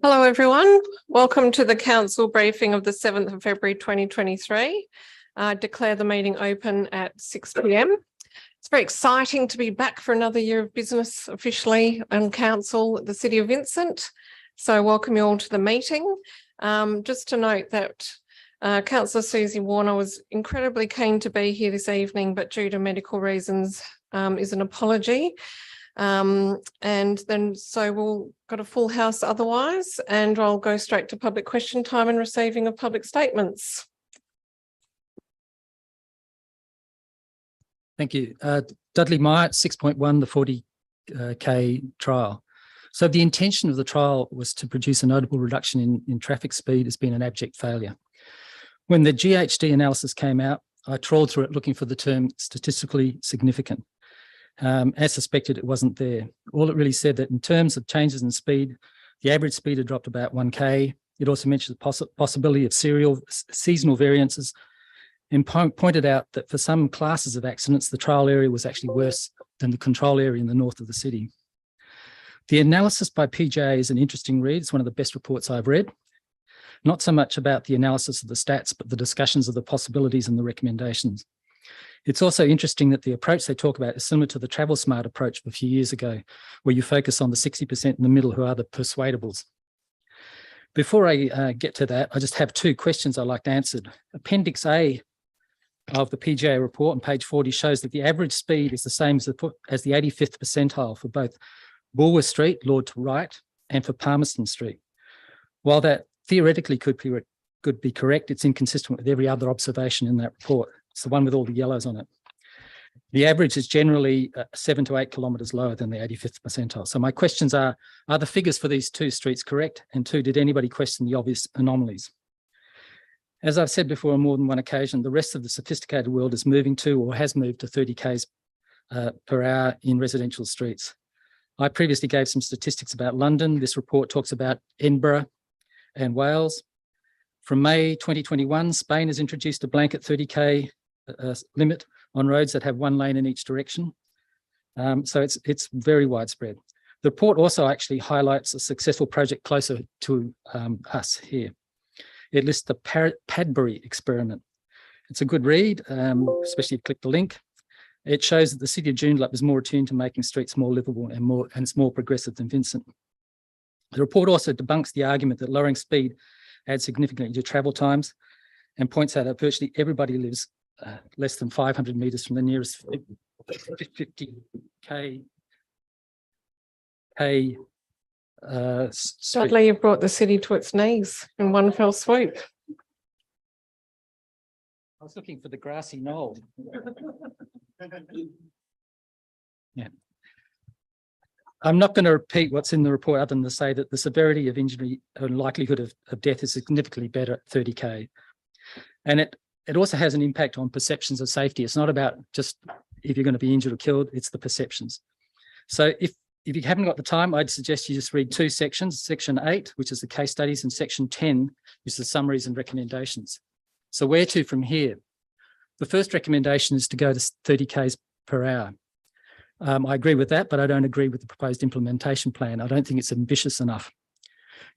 Hello everyone, welcome to the council briefing of the 7th of February 2023. I declare the meeting open at 6 p.m. It's very exciting to be back for another year of business officially on council at the City of Vincent. So welcome you all to the meeting. Just to note that Councillor Susie Warner was incredibly keen to be here this evening, but due to medical reasons is an apology. And then so we'll got a full house otherwise, and I'll go straight to public question time and receiving of public statements. Thank you. Dudley Myatt, 6.1, the 40K trial. So the intention of the trial was to produce a notable reduction in traffic speed. Has been an abject failure. When the GHD analysis came out, I trawled through it looking for the term statistically significant. As suspected, it wasn't there. All it really said that in terms of changes in speed, the average speed had dropped about 1K. It also mentioned the possibility of seasonal variances, and pointed out that for some classes of accidents, the trial area was actually worse than the control area in the north of the city. The analysis by PJA is an interesting read. It's one of the best reports I've read. Not so much about the analysis of the stats, but the discussions of the possibilities and the recommendations. It's also interesting that the approach they talk about is similar to the Travel Smart approach of a few years ago, where you focus on the 60% in the middle who are the persuadables. Before I get to that, I just have two questions I'd like to answer. Appendix A of the PJA report on page 40 shows that the average speed is the same as the 85th percentile for both Bulwer Street, Lord to Right, and for Palmerston Street. While that theoretically could be correct, it's inconsistent with every other observation in that report. It's the one with all the yellows on it. The average is generally 7 to 8 kilometres lower than the 85th percentile. So my questions are the figures for these two streets correct? And two, did anybody question the obvious anomalies? As I've said before on more than one occasion, the rest of the sophisticated world is moving to or has moved to 30 k's per hour in residential streets. I previously gave some statistics about London. This report talks about Edinburgh and Wales. From May 2021, Spain has introduced a blanket 30k limit on roads that have one lane in each direction. So it's very widespread. The report also actually highlights a successful project closer to us here. It lists the Padbury experiment. It's a good read, especially if you click the link. It shows that the city of Joondalup is more attuned to making streets more livable and it's more progressive than Vincent. The report also debunks the argument that lowering speed adds significantly to travel times and points out that virtually everybody lives less than 500 metres from the nearest 50k Dudley, you've brought the city to its knees in one fell swoop. I was looking for the grassy knoll. Yeah. I'm not going to repeat what's in the report other than to say that the severity of injury and likelihood of death is significantly better at 30k. And it also has an impact on perceptions of safety. It's not about just if you're going to be injured or killed, it's the perceptions. So if you haven't got the time, I'd suggest you just read two sections, section 8, which is the case studies, and section 10, which is the summaries and recommendations. So where to from here? The first recommendation is to go to 30 k's per hour. I agree with that, but I don't agree with the proposed implementation plan. I don't think it's ambitious enough.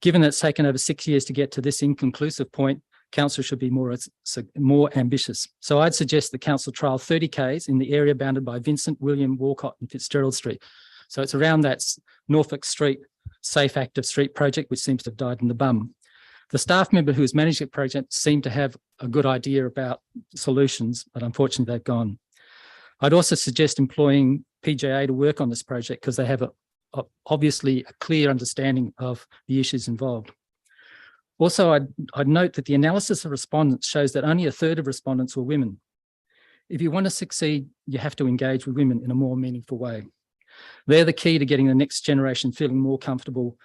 Given that it's taken over 6 years to get to this inconclusive point, council should be more ambitious. So I'd suggest the council trial 30 k's in the area bounded by Vincent, William, Walcott and Fitzgerald Street. So it's around that Norfolk Street Safe Active Street project, which seems to have died in the bum. The staff member who was managing the project seemed to have a good idea about solutions, but unfortunately they've gone. I'd also suggest employing PJA to work on this project because they have obviously a clear understanding of the issues involved. Also, I'd note that the analysis of respondents shows that only 1/3 of respondents were women. If you want to succeed, you have to engage with women in a more meaningful way. They're the key to getting the next generation feeling more comfortable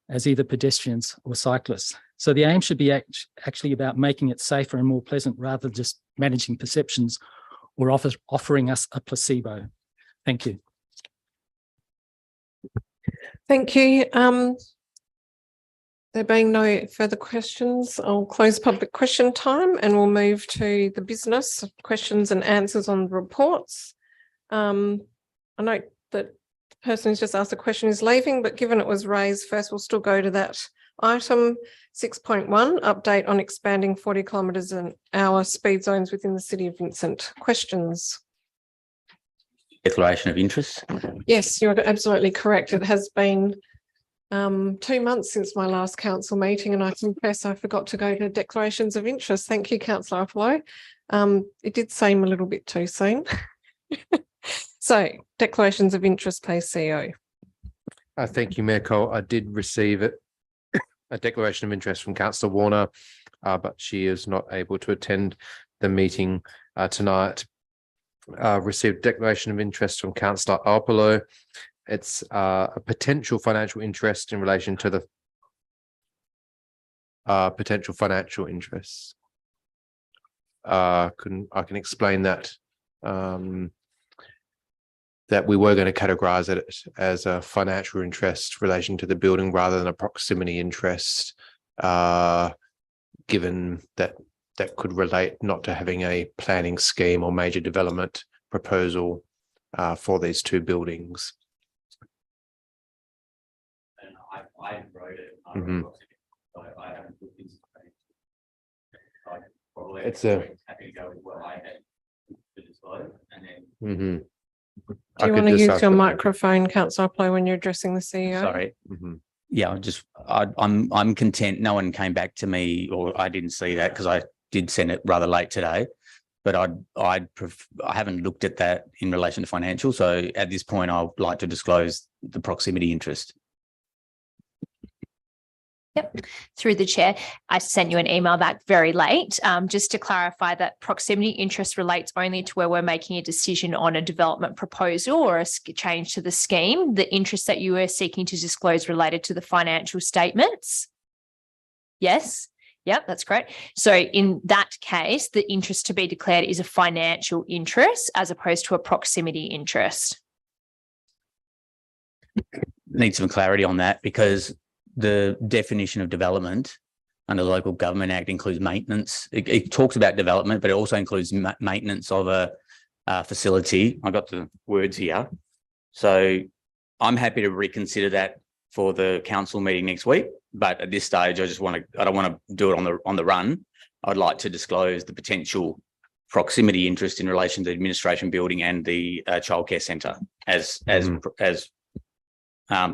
as either pedestrians or cyclists. So the aim should be actually about making it safer and more pleasant rather than just managing perceptions or offering us a placebo. Thank you. Thank you. There being no further questions, I'll close public question time and we'll move to the business questions and answers on the reports. I note that person who's just asked a question is leaving, but given it was raised first, we'll still go to that item. 6.1, update on expanding 40 kilometres an hour speed zones within the City of Vincent. Questions? Declaration of interest. Yes, you're absolutely correct. It has been 2 months since my last council meeting, and I confess I forgot to go to declarations of interest. Thank you, Councillor Apollo. It did seem a little bit too soon. So, declarations of interest, please, CEO. Thank you, Mayor Cole. I did receive a declaration of interest from Councillor Warner, but she is not able to attend the meeting tonight. Received declaration of interest from Councillor Apollo. It's a potential financial interest in relation to the potential financial interests. I can explain that. That we were going to categorize it as a financial interest relation to the building rather than a proximity interest, given that that could relate not to having a planning scheme or major development proposal for these two buildings. And I wrote it. Mhm. I haven't looked into it. I probably It's a- happy to go with what I had to disclose, and then Mhm. Do you want to use your microphone, Councillor Apollo, when you're addressing the CEO? sorry. Mhm. Yeah, I'm content. No one came back to me, or I didn't see that because I did send it rather late today. But I haven't looked at that in relation to financial. So at this point, I'd like to disclose the proximity interest. Yep, through the chair. I sent you an email back very late, just to clarify that proximity interest relates only to where we're making a decision on a development proposal or a change to the scheme. The interest that you are seeking to disclose related to the financial statements. Yes. Yep, that's correct. So in that case, the interest to be declared is a financial interest as opposed to a proximity interest. Need some clarity on that because the definition of development under the Local Government Act includes maintenance. It talks about development, but it also includes maintenance of a facility. I got the words here. So I'm happy to reconsider that for the council meeting next week. But at this stage, I don't want to do it on the run. I'd like to disclose the potential proximity interest in relation to the administration building and the childcare centre as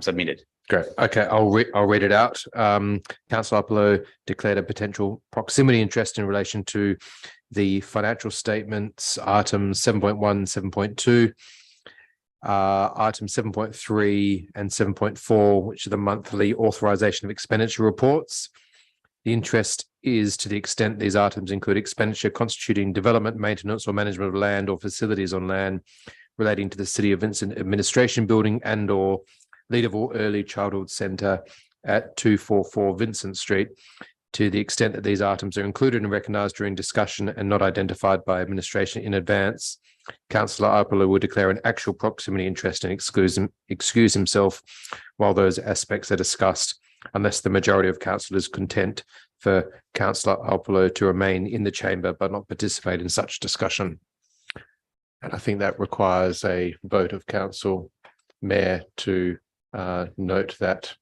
submitted. Great. Okay, I'll read it out. Councillor Apollo declared a potential proximity interest in relation to the financial statements, items 7.1, 7.2, items 7.3 and 7.4, which are the monthly authorization of expenditure reports. The interest is to the extent these items include expenditure constituting development, maintenance or management of land or facilities on land relating to the City of Vincent Administration Building and or Leederville Early Childhood Centre at 244 Vincent Street, to the extent that these items are included and recognised during discussion and not identified by administration in advance. Councillor Apollo will declare an actual proximity interest and excuse himself while those aspects are discussed, unless the majority of council is content for Councillor Apollo to remain in the chamber but not participate in such discussion. And I think that requires a vote of council, Mayor, to note that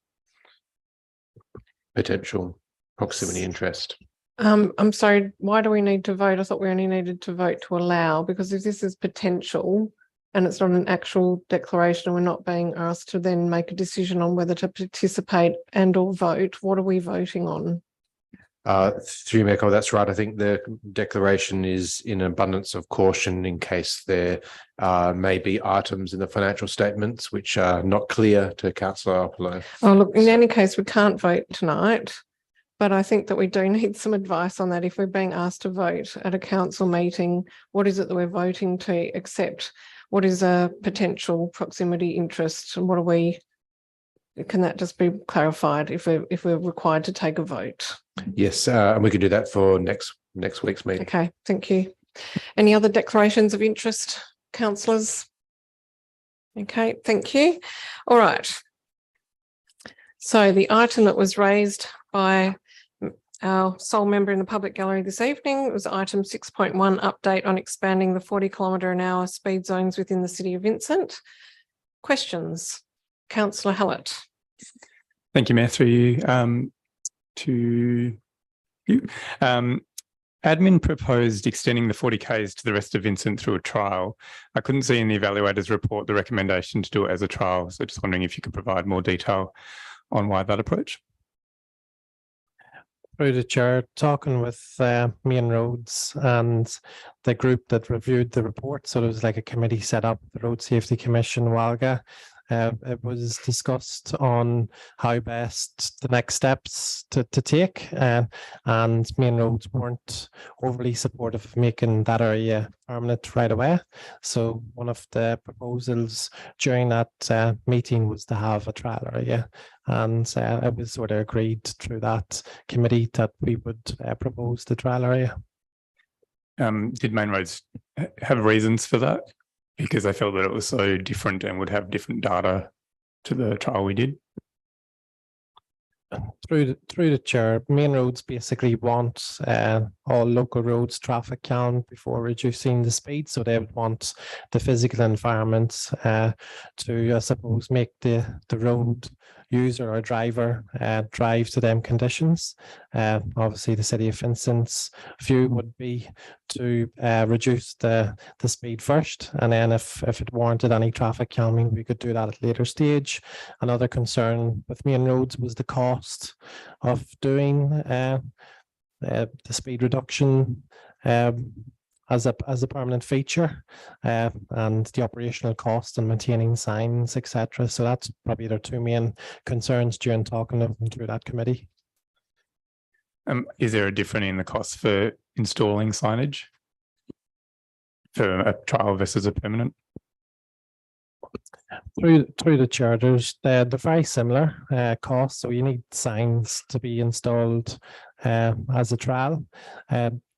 potential proximity interest. I'm sorry, why do we need to vote? I thought we only needed to vote to allow, because if this is potential and it's not an actual declaration, we're not being asked to then make a decision on whether to participate and or vote. What are we voting on? Through Mayor, that's right. I think the declaration is in abundance of caution in case there may be items in the financial statements which are not clear to Councillor Apollo. Oh, look, in any case, we can't vote tonight, but I think that we do need some advice on that. If we're being asked to vote at a council meeting, what is it that we're voting to accept? What is a potential proximity interest, and what are we? Can that just be clarified if we're required to take a vote? Yes, and we can do that for next week's meeting. Okay, thank you. Any other declarations of interest, councillors? Okay, thank you. All right. So the item that was raised by our sole member in the public gallery this evening was item 6.1, update on expanding the 40 kilometre an hour speed zones within the City of Vincent. Questions? Councillor Hallett. Thank you, Mayor. Through you to you. Admin proposed extending the 40Ks to the rest of Vincent through a trial. I couldn't see in the evaluator's report the recommendation to do it as a trial. So just wondering if you could provide more detail on why that approach. Through the chair, talking with Main Roads and the group that reviewed the report. So there was like a committee set up, the Road Safety Commission, WALGA. It was discussed on how best the next steps to take, and Main Roads weren't overly supportive of making that area permanent right away. So one of the proposals during that meeting was to have a trial area, and it was sort of agreed through that committee that we would propose the trial area. Did Main Roads have reasons for that? Because they felt that it was so different and would have different data to the trial we did. Through the chair, Main Roads basically want all local roads traffic count before reducing the speed. So they would want the physical environment to, I suppose, make the road user or driver drive to them conditions. Obviously, the City of Vincent's view would be to reduce the speed first, and then if it warranted any traffic calming, we could do that at a later stage. Another concern with Main Roads was the cost of doing the speed reduction as a permanent feature, and the operational cost and maintaining signs, etc. So that's probably their two main concerns during talking to them through that committee. Is there a difference in the cost for installing signage for a trial versus a permanent? Through the charters, they're very similar costs. So you need signs to be installed as a trial.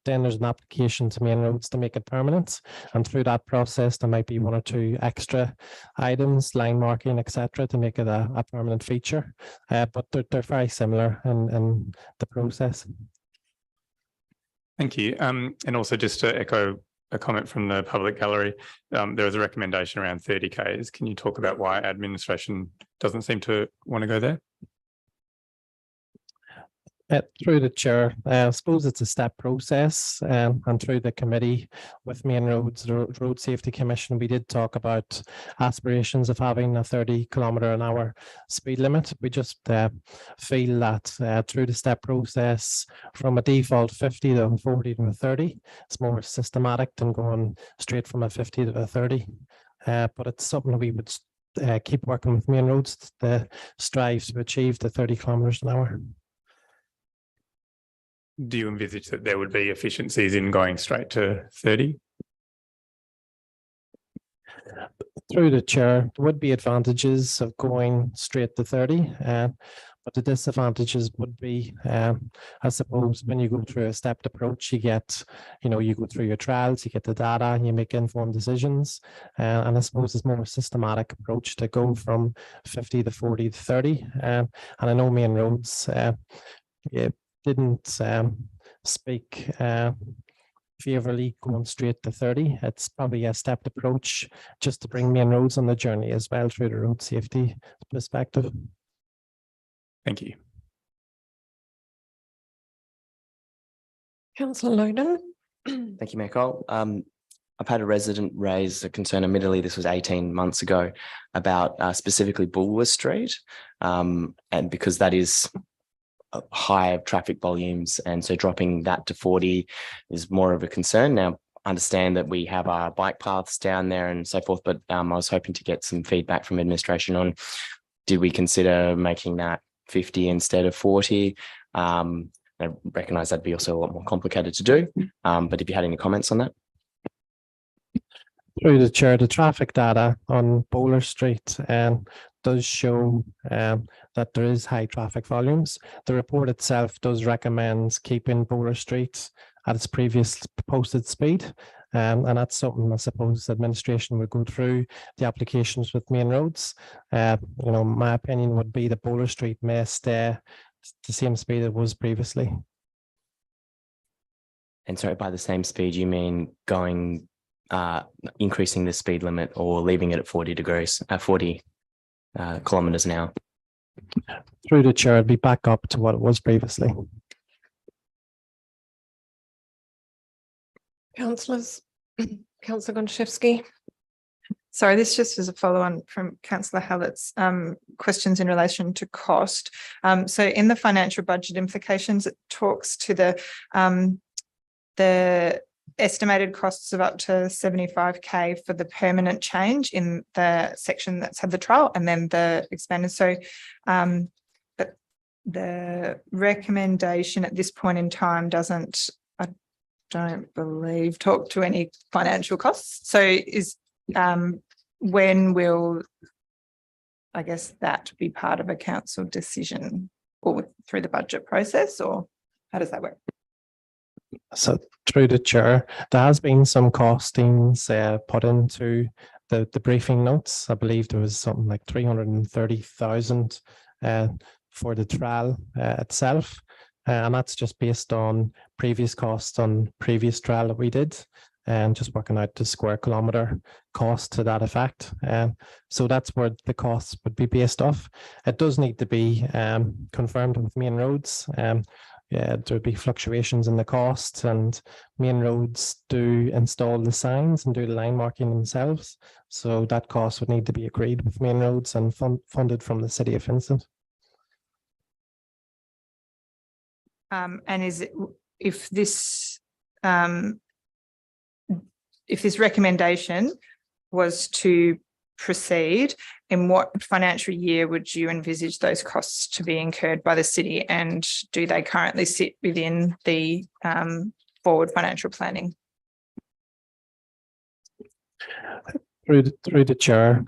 Then there's an application to Main Roads to make it permanent, and through that process there might be one or two extra items, line marking, etc., to make it a permanent feature. But they're very similar in the process. Thank you. And also just to echo a comment from the public gallery, there was a recommendation around 30Ks. Can you talk about why administration doesn't seem to want to go there? Through the chair, I suppose it's a step process, and through the committee with Main Roads, the Road Safety Commission, we did talk about aspirations of having a 30km/h speed limit. We just feel that through the step process, from a default 50 to a 40 to a 30, it's more systematic than going straight from a 50 to a 30. But it's something that we would keep working with Main Roads to strive to achieve the 30km/h. Do you envisage that there would be efficiencies in going straight to 30? Through the chair, there would be advantages of going straight to 30, but the disadvantages would be, I suppose, when you go through a stepped approach, you get, you go through your trials, you get the data, and you make informed decisions. And I suppose it's more a systematic approach to go from 50 to 40 to 30. And I know Main Roads didn't speak favourably going straight to 30. It's probably a stepped approach just to bring Main Roads on the journey as well through the road safety perspective. Thank you. Councillor Loden. Thank you, Mayor Cole. I've had a resident raise a concern, admittedly this was 18 months ago, about specifically Bulwer Street, and because that is high traffic volumes, and so dropping that to 40 is more of a concern. Now, I understand that we have our bike paths down there and so forth, but I was hoping to get some feedback from administration on, did we consider making that 50 instead of 40? I recognise that'd be also a lot more complicated to do, but if you had any comments on that? Through the chair, the traffic data on Bowler Street does show that there is high traffic volumes. The report itself does recommend keeping Bowler Street at its previous posted speed. And that's something I suppose administration would go through the applications with Main Roads. My opinion would be that Bowler Street may stay the same speed it was previously. And so by the same speed, you mean going increasing the speed limit or leaving it at 40 kilometers an hour. Through the chair, it'd be back up to what it was previously. Councillors, Councillor Gonchevsky. Sorry, this just is a follow-on from Councillor Hallett's questions in relation to cost. So in the financial budget implications, it talks to the estimated costs of up to 75K for the permanent change in the section that's had the trial, and then the expanded. So but the recommendation at this point in time doesn't, I don't believe, talk to any financial costs. So is when will, I guess, that be part of a council decision or through the budget process, or how does that work? So through the chair, there has been some costings put into the briefing notes. I believe there was something like 330,000 for the trial itself. And that's just based on previous costs on previous trial that we did, and just working out the square kilometre cost to that effect. So that's where the costs would be based off. It does need to be confirmed with Main Roads. Yeah, there'd be fluctuations in the cost, and Main Roads do install the signs and do the line marking themselves. So that cost would need to be agreed with Main Roads and funded from the City of Vincent. And is it, if this recommendation was to proceed, in what financial year would you envisage those costs to be incurred by the city, and do they currently sit within the forward financial planning? Through the chair,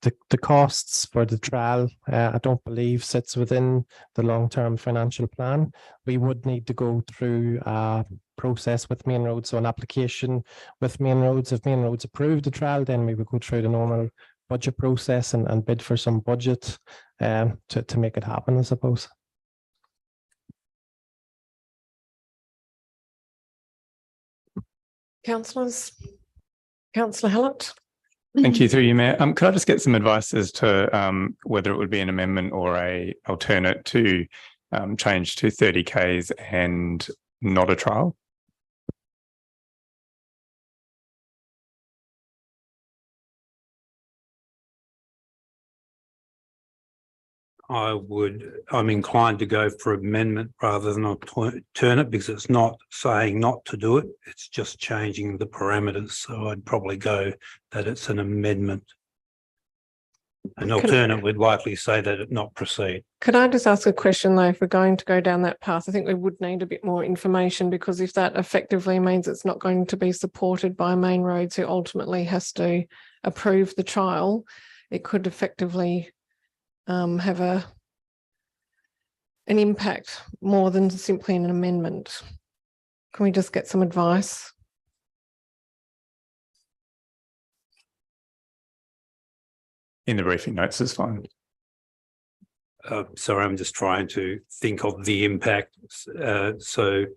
the costs for the trial, I don't believe sits within the long-term financial plan. We would need to go through a process with Main Roads, so an application with Main Roads. If Main Roads approve the trial, then we would go through the normal budget process and bid for some budget to make it happen, I suppose. Councillors, Councillor Hallett. Thank you, through you, Mayor. Could I just get some advice as to whether it would be an amendment or a alternate to change to 30 Ks and not a trial? I'm inclined to go for amendment rather than alternate, because it's not saying not to do it. It's just changing the parameters. So I'd probably go that it's an amendment. An alternate would likely say that it not proceed. Could I just ask a question though? If we're going to go down that path, I think we would need a bit more information, because if that effectively means it's not going to be supported by Main Roads, who ultimately has to approve the trial, it could effectively have an impact more than simply an amendment. Can we just get some advice? In the briefing notes is fine. Sorry, I'm just trying to think of the impact. The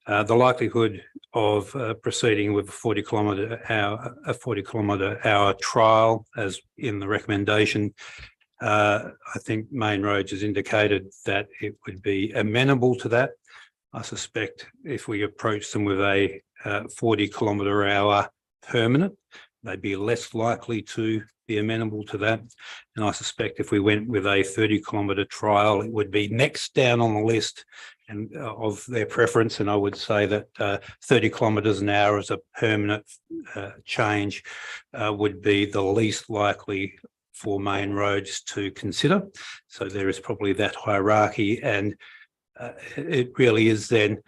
likelihood of proceeding with a 40 kilometre hour trial, as in the recommendation, I think Main Roads has indicated that it would be amenable to that. I suspect if we approach them with a 40 kilometre hour permanent, they'd be less likely to be amenable to that. And I suspect if we went with a 30 kilometre trial, it would be next down on the list and of their preference. And I would say that 30 kilometres an hour as a permanent change would be the least likely for Main Roads to consider. So there is probably that hierarchy, and it really is then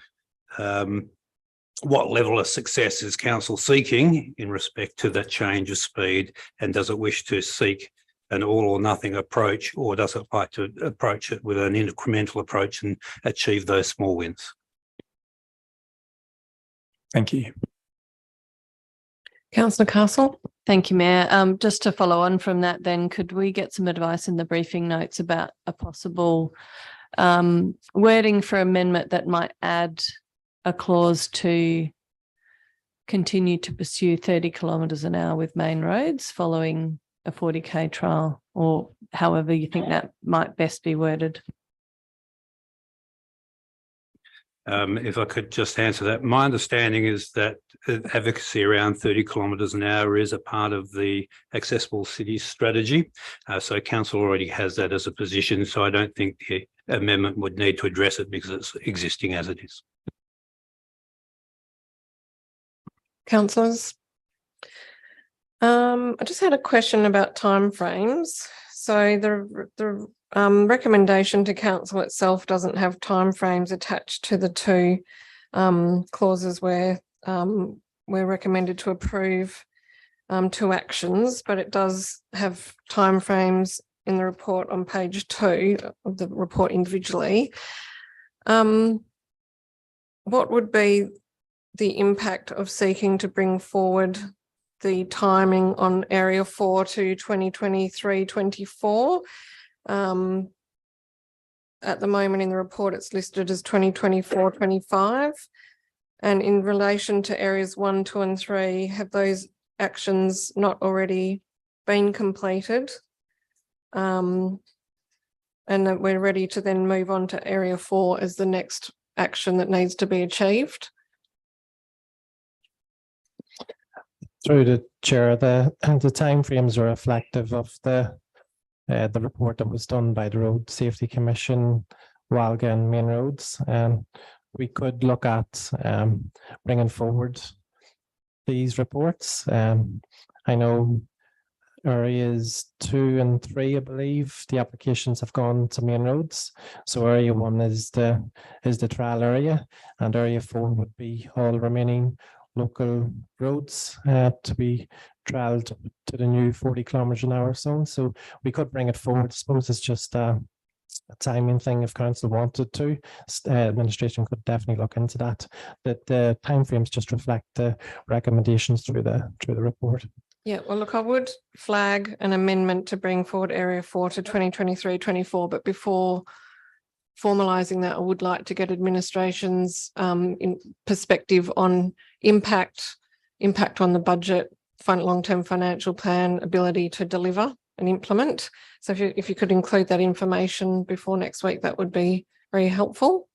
what level of success is council seeking in respect to that change of speed, and does it wish to seek an all or nothing approach, or does it like to approach it with an incremental approach and achieve those small wins? Thank you. Councillor Castle. Thank you, Mayor. Just to follow on from that then, could we get some advice in the briefing notes about a possible wording for amendment that might add a clause to continue to pursue 30 kilometres an hour with main roads following a 40K trial, or however you think that might best be worded? If I could just answer that, my understanding is that advocacy around 30 kilometres an hour is a part of the accessible cities strategy. So council already has that as a position. So I don't think the amendment would need to address it because it's existing as it is. Councillors? I just had a question about timeframes. So the recommendation to council itself doesn't have timeframes attached to the two clauses where we're recommended to approve two actions, but it does have timeframes in the report on page 2 of the report individually. What would be the impact of seeking to bring forward the timing on Area 4 to 2023-24? At the moment in the report, it's listed as 2024-25. And in relation to areas 1, 2 and 3, have those actions not already been completed? And that we're ready to then move on to Area 4 as the next action that needs to be achieved? Through the chair, the timeframes are reflective of the report that was done by the Road Safety Commission, WALGA and Main Roads. We could look at bringing forward these reports. I know areas 2 and 3, I believe, the applications have gone to Main Roads. So area 1 is the trial area, and area 4 would be all remaining local roads to be trialled to the new 40 kilometres an hour zone. So we could bring it forward. I suppose it's just a timing thing. If council wanted to, administration could definitely look into that. That the timeframes just reflect the recommendations through the report. Yeah, well, look, I would flag an amendment to bring forward Area 4 to 2023-24, but before formalising that, I would like to get administration's in perspective on impact on the budget, long-term financial plan, ability to deliver and implement. So if you could include that information before next week, that would be very helpful.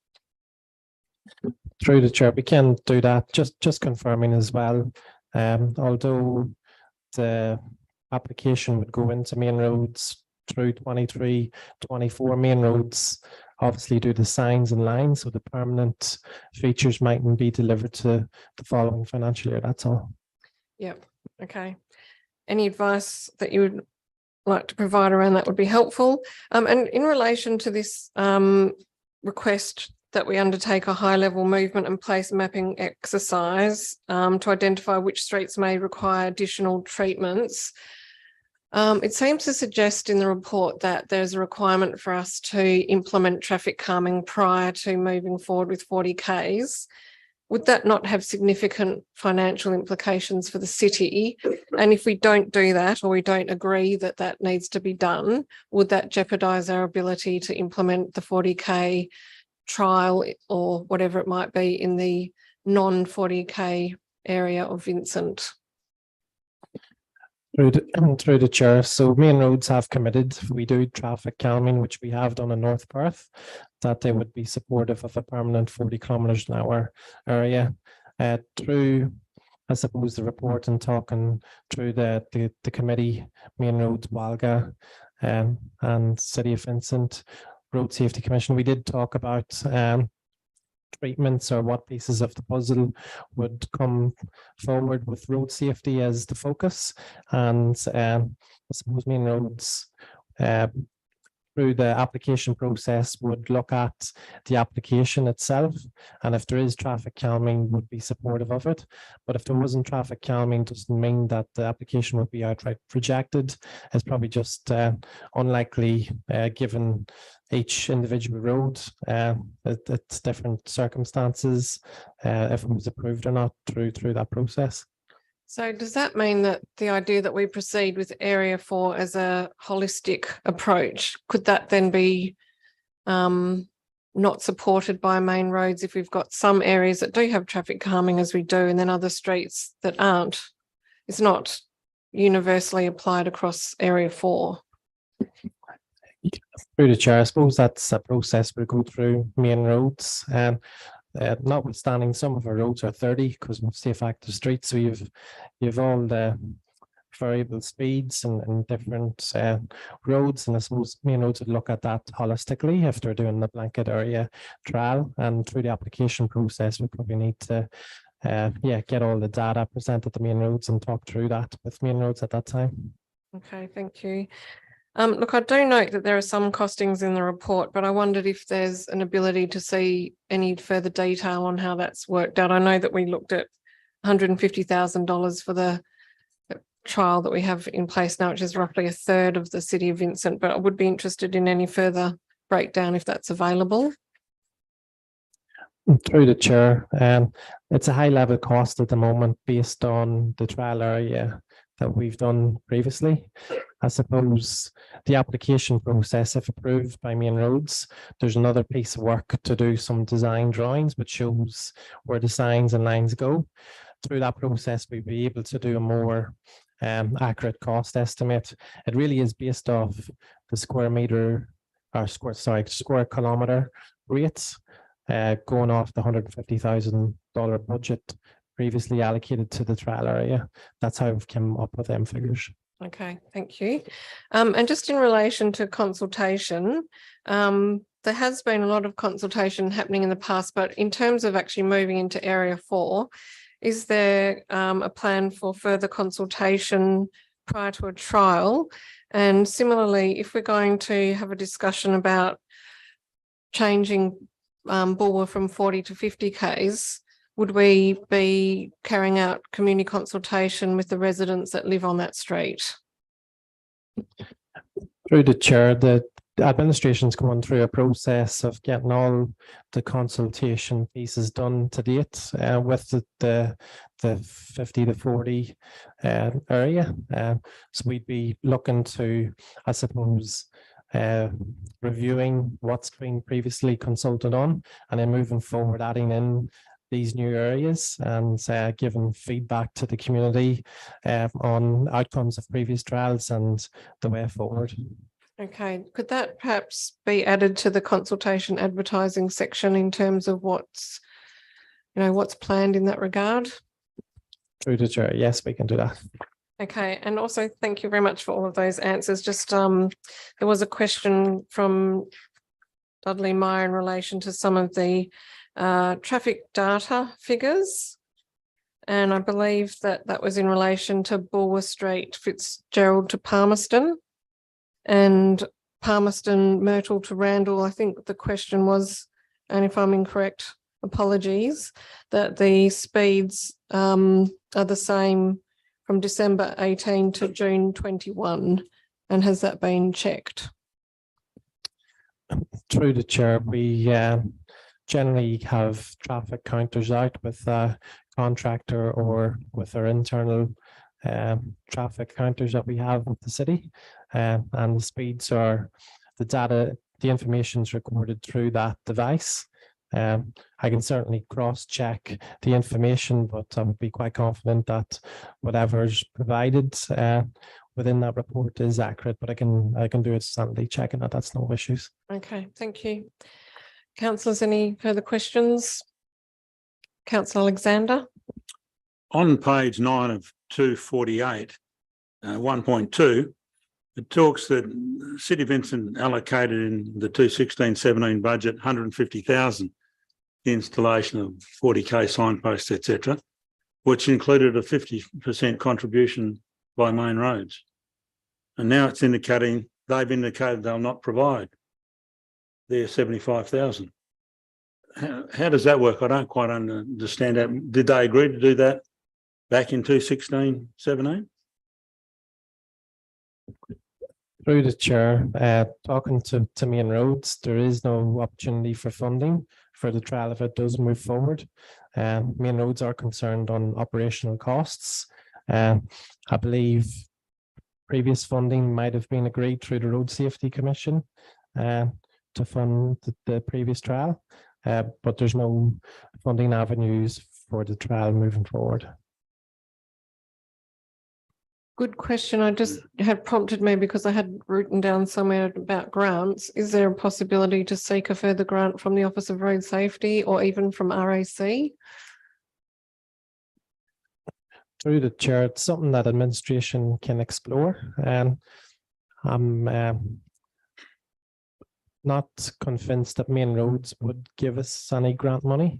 Through the chair, we can do that. Just confirming as well. Although the application would go into Main Roads through 23-24, Main Roads obviously do the signs and lines, so the permanent features mightn't be delivered to the following financial year. That's all. Yep. Okay. Any advice that you would like to provide around that would be helpful. And in relation to this request that we undertake a high-level movement and place mapping exercise to identify which streets may require additional treatments, it seems to suggest in the report that there's a requirement for us to implement traffic calming prior to moving forward with 40Ks. Would that not have significant financial implications for the city? And if we don't do that, or we don't agree that that needs to be done, would that jeopardise our ability to implement the 40K trial or whatever it might be in the non-40K area of Vincent? Through the chair, so Main Roads have committed, if we do traffic calming, which we have done in North Perth, that they would be supportive of a permanent 40 kilometres an hour area. Through, I suppose, the report and talking through the committee, Main Roads, WALGA, and City of Vincent Road Safety Commission, we did talk about treatments or what pieces of the puzzle would come forward with road safety as the focus. And I suppose Main Roads through the application process would look at the application itself, and if there is traffic calming would be supportive of it. But if there wasn't traffic calming, doesn't mean that the application would be outright rejected. It's probably just unlikely given each individual road, it's different circumstances if it was approved or not through that process. So does that mean that the idea that we proceed with Area 4 as a holistic approach, could that then be not supported by main roads if we've got some areas that do have traffic calming as we do, and then other streets that aren't? It's not universally applied across area 4. Through the chair, I suppose that's a process we go through main roads. Notwithstanding, some of our roads are 30 because of safe active streets. So you've all the variable speeds and different roads, and I suppose main roads would look at that holistically if they're doing the blanket area trial. And through the application process, we probably need to get all the data presented to main roads and talk through that with main roads at that time. Okay, thank you. Look, I do note that there are some costings in the report, but I wondered if there's an ability to see any further detail on how that's worked out. I know that we looked at $150,000 for the trial that we have in place now, which is roughly a third of the City of Vincent, but I would be interested in any further breakdown if that's available. Through the chair, it's a high level cost at the moment based on the trial area that we've done previously. I suppose the application process, if approved by main roads, there's another piece of work to do some design drawings which shows where the signs and lines go. Through that process, we'll be able to do a more accurate cost estimate. It really is based off the square kilometer rates, going off the $150,000 budget previously allocated to the trial area. That's how we've come up with them figures. Okay, thank you. And just in relation to consultation, there has been a lot of consultation happening in the past, but in terms of actually moving into area 4, is there a plan for further consultation prior to a trial? And similarly, if we're going to have a discussion about changing Bulwer from 40 to 50 Ks, would we be carrying out community consultation with the residents that live on that street? Through the chair, the administration's going through a process of getting all the consultation pieces done to date with the 50 to 40 area. So we'd be looking to, I suppose, reviewing what's been previously consulted on, and then moving forward, adding in these new areas and giving feedback to the community on outcomes of previous trials and the way forward. Okay, could that perhaps be added to the consultation advertising section in terms of what's planned in that regard? Through the chair, yes, we can do that. Okay, and also thank you very much for all of those answers. Just there was a question from Dudley Meyer in relation to some of the traffic data figures, and I believe that was in relation to Bulwer Street, Fitzgerald to Palmerston, and Palmerston, Myrtle to Randall. I think the question was, and if I'm incorrect, apologies, that the speeds are the same from December 18 to June 21, and has that been checked? Through the chair, we generally have traffic counters out with a contractor or with our internal traffic counters that we have with the city, and the speeds are the data, the information is recorded through that device. I can certainly cross-check the information, but I would be quite confident that whatever's provided within that report is accurate, but I can do it instantly checking that. That's no issues. Okay, thank you. Councillors, any further questions? Councillor Alexander. On page 9 of 248, 1.2, it talks that City of Vincent allocated in the 2016-17 budget 150,000, the installation of 40K signposts, etc., which included a 50% contribution by main roads. And now it's indicating, they've indicated they'll not provide their 75,000. How does that work? I don't quite understand that. Did they agree to do that back in 2016-17? Through the chair, talking to main roads, there is no opportunity for funding for the trial if it does move forward. Main roads are concerned on operational costs. I believe previous funding might have been agreed through the Road Safety Commission to fund the previous trial, but there's no funding avenues for the trial moving forward. Good question. I just had prompted me because I had written down somewhere about grants. Is there a possibility to seek a further grant from the Office of Road Safety or even from RAC? Through the chair, it's something that administration can explore, and I'm not convinced that Main Roads would give us any grant money.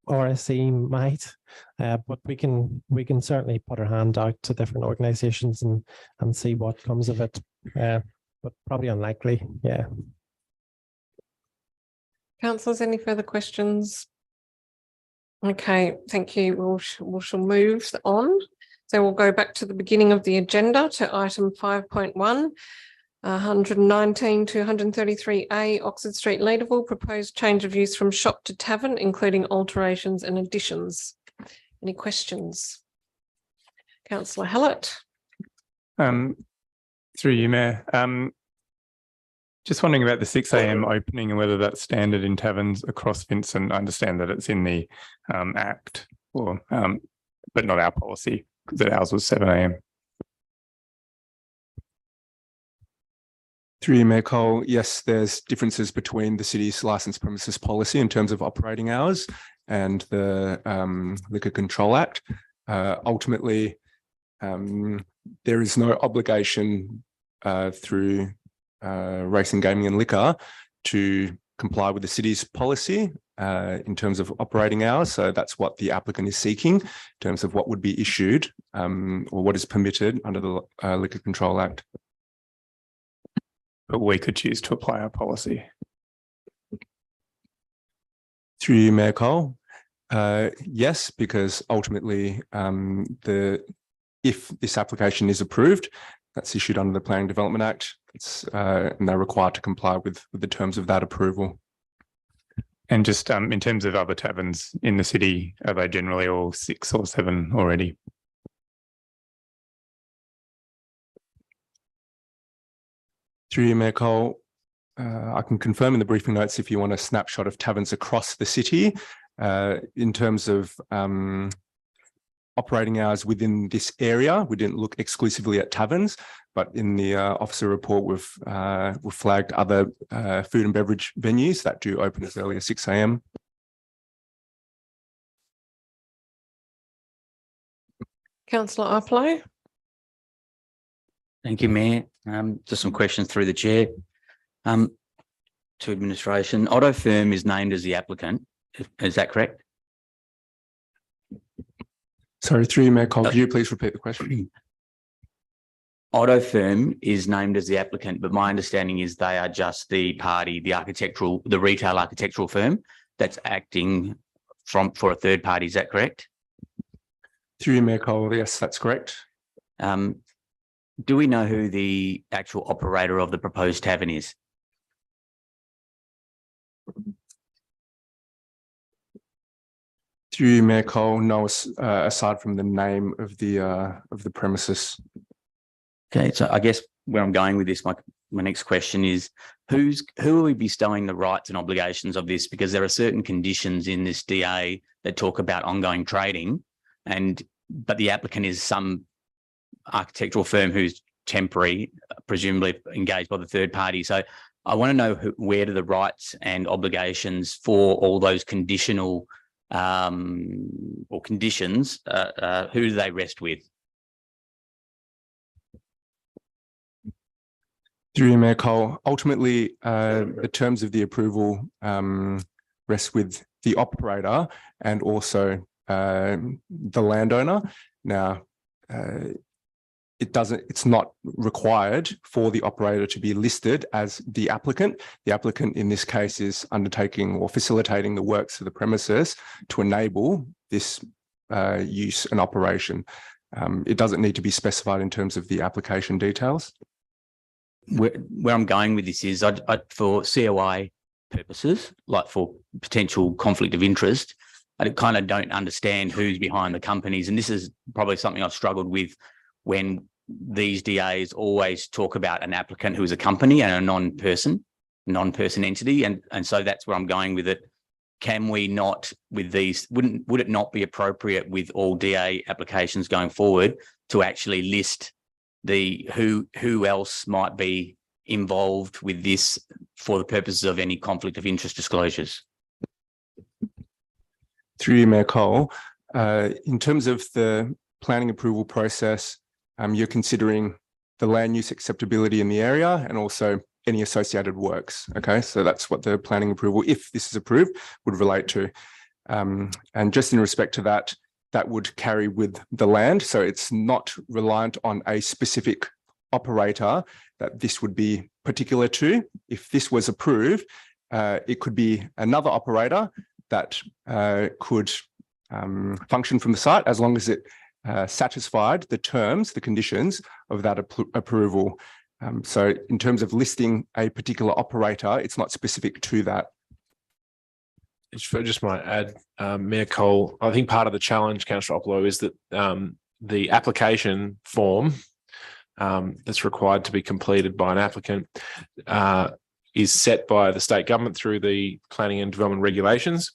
RSE might, but we can certainly put our hand out to different organisations and see what comes of it, but probably unlikely. Yeah. Councillors, any further questions? Okay, thank you. We shall move on. So we'll go back to the beginning of the agenda to item 5.1, 119 to 133A Oxford Street, Leederville, proposed change of use from shop to tavern, including alterations and additions. Any questions? Councillor Hallett. Through you, Mayor. Just wondering about the 6 a.m. opening and whether that's standard in taverns across Vincent. I understand that it's in the Act, or but not our policy, because ours was 7 a.m. Through you, Mayor Cole, yes, there's differences between the city's licensed premises policy in terms of operating hours and the Liquor Control Act. Ultimately, there is no obligation through Racing, Gaming and Liquor to comply with the city's policy in terms of operating hours. So that's what the applicant is seeking in terms of what would be issued or what is permitted under the Liquor Control Act. But we could choose to apply our policy. Through you, Mayor Cole, yes, because ultimately if this application is approved, that's issued under the Planning Development Act, and they're required to comply with the terms of that approval. And just in terms of other taverns in the city, are they generally all 6 or 7 already? Through you, Mayor Cole, I can confirm in the briefing notes if you want a snapshot of taverns across the city. In terms of operating hours within this area, we didn't look exclusively at taverns, but in the officer report, we've flagged other food and beverage venues that do open as early as 6 a.m. Councillor Aplow. Thank you, Mayor. Just some questions through the chair. To administration, Otto Firm is named as the applicant. Is that correct? Sorry, through you, Mayor Cole, could you please repeat the question? Otto Firm is named as the applicant, but my understanding is they are just the party, the retail architectural firm that's acting for a third party. Is that correct? Through you, Mayor Cole, yes, that's correct. Do we know who the actual operator of the proposed tavern is? Through you, Mayor Cole, no, aside from the name of the premises. Okay, so I guess where I'm going with this, my next question is, who will we bestowing the rights and obligations of this? Because there are certain conditions in this DA that talk about ongoing trading, but the applicant is some architectural firm who's temporary, presumably engaged by the third party. So I want to know where do the rights and obligations for all those conditional or conditions, who do they rest with? Through you, Mayor Cole, ultimately, the terms of the approval rest with the operator and also the landowner. Now, it's not required for the operator to be listed as the applicant. The applicant in this case is undertaking or facilitating the works of the premises to enable this use and operation. It doesn't need to be specified in terms of the application details. Where I'm going with this is for COI purposes, like for potential conflict of interest, I kind of don't understand who's behind the companies. And this is probably something I've struggled with when these DAs always talk about an applicant who is a company and a non-person. non-person entity. And so that's where I'm going with it. Can we not, with these, would it not be appropriate with all DA applications going forward to actually list the who else might be involved with this for the purposes of any conflict of interest disclosures? Through you, Mayor Cole, in terms of the planning approval process, you're considering the land use acceptability in the area and also any associated works. Okay, so that's what the planning approval, if this is approved, would relate to. And just in respect to that, that would carry with the land. So it's not reliant on a specific operator that this would be particular to. If this was approved, it could be another operator that could function from the site as long as it satisfied the terms, the conditions of that approval. So in terms of listing a particular operator, it's not specific to that. I just might add, Mayor Cole, I think part of the challenge, Councillor Opolo, is that the application form that's required to be completed by an applicant is set by the state government through the planning and development regulations,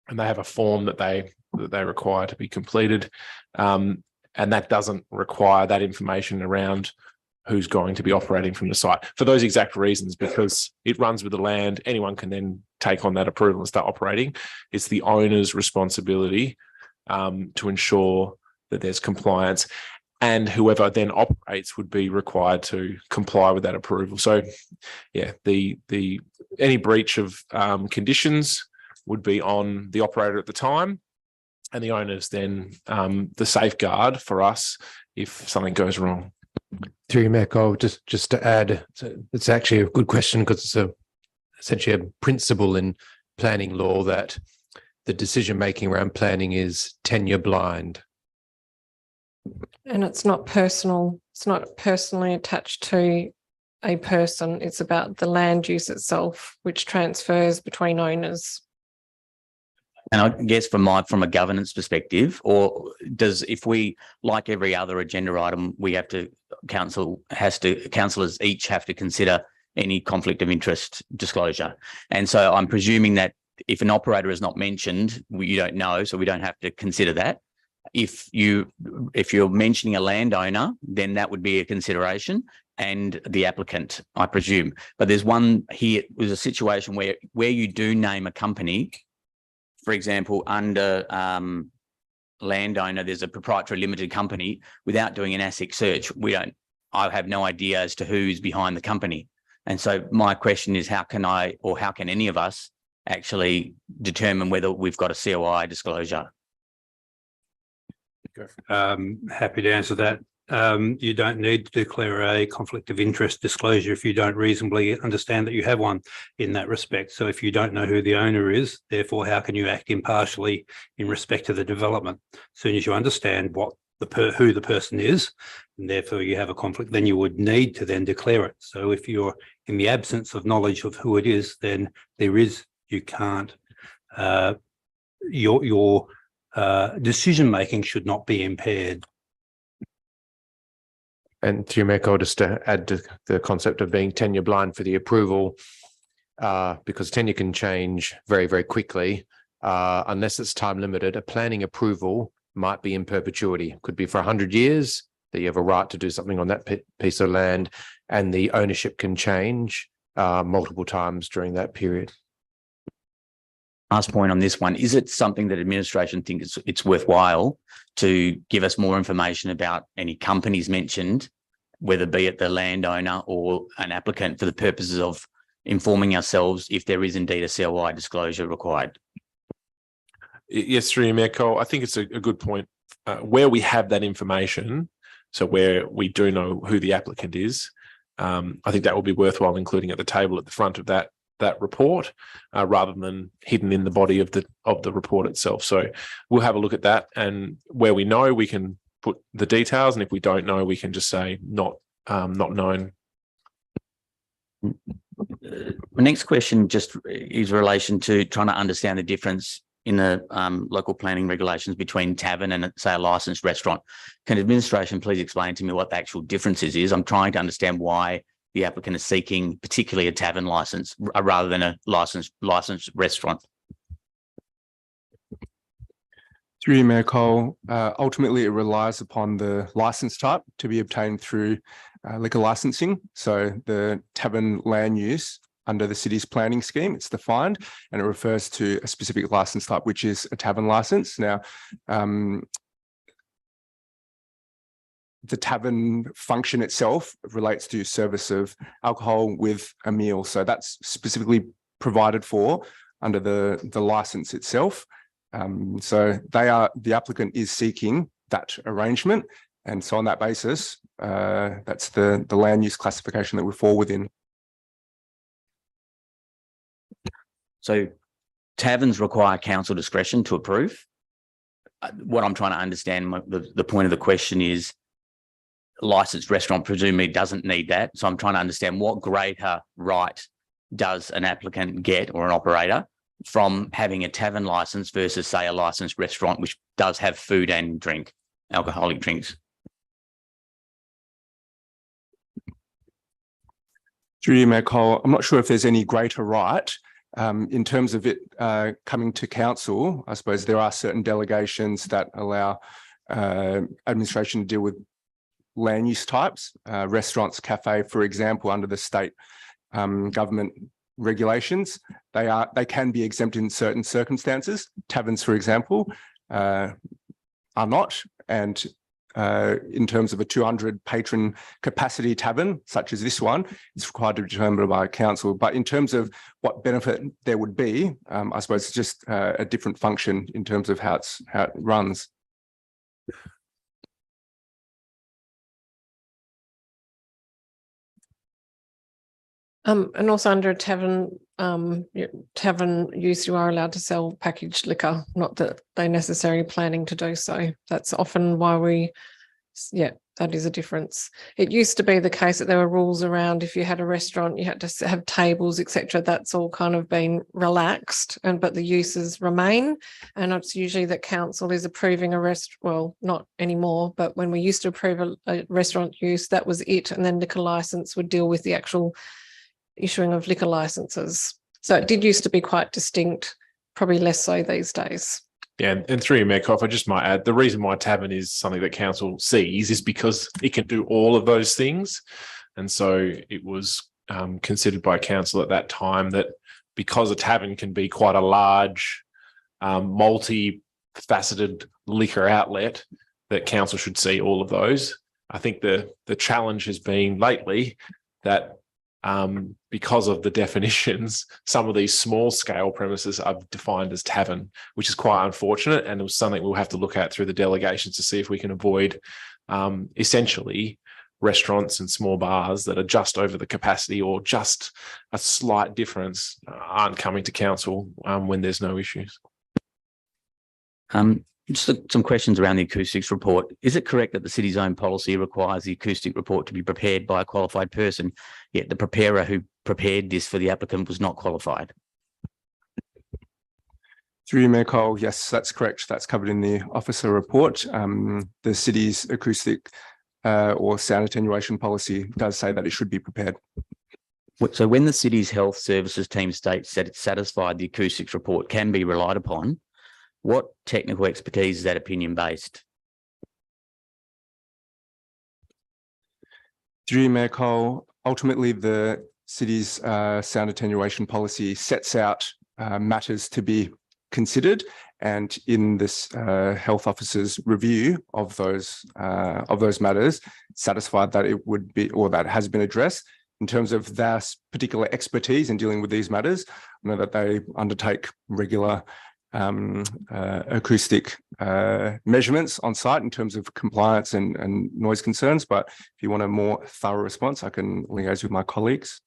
and they have a form that they require to be completed, and that doesn't require that information around who's going to be operating from the site for those exact reasons, because it runs with the land. Anyone can then take on that approval and start operating. It's the owner's responsibility to ensure that there's compliance, and whoever then operates would be required to comply with that approval. So yeah, any breach of conditions would be on the operator at the time, and the owner's then the safeguard for us if something goes wrong. Through you, Mayor Cole, just to add, it's actually a good question because it's essentially a principle in planning law that the decision making around planning is tenure blind. And it's not personal. It's not personally attached to a person. It's about the land use itself, which transfers between owners. And I guess from a governance perspective, or if we, like every other agenda item, we have to, councillors each have to consider any conflict of interest disclosure. And so I'm presuming that if an operator is not mentioned, you don't know, so we don't have to consider that. If you're mentioning a landowner, then that would be a consideration, and the applicant, I presume. But there's one here, there's a situation where you do name a company. For example, under landowner, there's a proprietary limited company. Without doing an ASIC search, I have no idea as to who's behind the company. And so my question is, how can any of us actually determine whether we've got a COI disclosure? Happy to answer that. You don't need to declare a conflict of interest disclosure if you don't reasonably understand that you have one in that respect. So if you don't know who the owner is, therefore, how can you act impartially in respect to the development? As soon as you understand who the person is, and therefore you have a conflict, then you would need to then declare it. So if you're in the absence of knowledge of who it is, then you can't, your decision-making should not be impaired. And through Mayor Cole, just to add to the concept of being tenure blind for the approval, because tenure can change very, very quickly, unless it's time limited. A planning approval might be in perpetuity. It could be for 100 years that you have a right to do something on that piece of land, and the ownership can change multiple times during that period. Last point on this one, is it something that administration thinks it's worthwhile to give us more information about any companies mentioned, whether be it the landowner or an applicant, for the purposes of informing ourselves if there is indeed a COI disclosure required? Yes, through you, Mayor Cole, I think it's a good point. Where we have that information, so where we do know who the applicant is, I think that will be worthwhile including at the table at the front of that report, rather than hidden in the body of the report itself. So we'll have a look at that, and where we know, we can put the details, and if we don't know, we can just say not known. The next question just is in relation to trying to understand the difference in the local planning regulations between tavern and, say, a licensed restaurant. Can administration please explain to me what the actual differences is? I'm trying to understand why the applicant is seeking, particularly a tavern license rather than a licensed restaurant? Through you, Mayor Cole, ultimately it relies upon the license type to be obtained through liquor licensing. So the tavern land use under the city's planning scheme, it's defined and it refers to a specific license type, which is a tavern license. Now, the tavern function itself relates to service of alcohol with a meal. So that's specifically provided for under the license itself. So the applicant is seeking that arrangement. And so on that basis, that's the land use classification that we fall within. So taverns require council discretion to approve. What I'm trying to understand, the point of the question is, licensed restaurant presumably doesn't need that. So I'm trying to understand what greater right does an applicant get, or an operator, from having a tavern license versus, say, a licensed restaurant, which does have food and drink, alcoholic drinks. Through you, Mayor Cole, I'm not sure if there's any greater right. In terms of it coming to council, I suppose there are certain delegations that allow administration to deal with land use types, restaurants, cafe, for example, under the state government regulations. They can be exempt in certain circumstances. Taverns, for example, are not. And in terms of a 200 patron capacity tavern, such as this one, it's required to be determined by council. But in terms of what benefit there would be, I suppose it's just a different function in terms of how it runs. And also under a tavern use, you are allowed to sell packaged liquor, not that they're necessarily planning to do so. That's often why that is a difference. It used to be the case that there were rules around if you had a restaurant, you had to have tables, etc. That's all kind of been relaxed, but the uses remain. And it's usually that council is approving a well, not anymore, but when we used to approve a restaurant use, that was it. And then liquor license would deal with the actual issuing of liquor licenses. So it did used to be quite distinct, probably less so these days. Yeah, and through you, Mayor Coff, I just might add, the reason why tavern is something that council sees is because it can do all of those things. And so it was considered by council at that time that because a tavern can be quite a large, multi-faceted liquor outlet, that council should see all of those. I think the challenge has been lately that because of the definitions, some of these small scale premises are defined as tavern, which is quite unfortunate. And it was something we'll have to look at through the delegations to see if we can avoid essentially restaurants and small bars that are just over the capacity or just a slight difference aren't coming to council when there's no issues. Just some questions around the acoustics report. Is it correct that the city's own policy requires the acoustic report to be prepared by a qualified person, yet the preparer who prepared this for the applicant was not qualified? Through you, Mayor Cole, yes, that's correct. That's covered in the officer report. The city's acoustic or sound attenuation policy does say that it should be prepared. So when the city's health services team states that it's satisfied the acoustics report can be relied upon, what technical expertise is that opinion based? Through you, Mayor Cole, ultimately the city's sound attenuation policy sets out matters to be considered, and in this health officer's review of those matters, satisfied that it would be, or that has been addressed. In terms of their particular expertise in dealing with these matters, I know that they undertake regular acoustic measurements on site in terms of compliance and noise concerns. But if you want a more thorough response, I can liaise with my colleagues.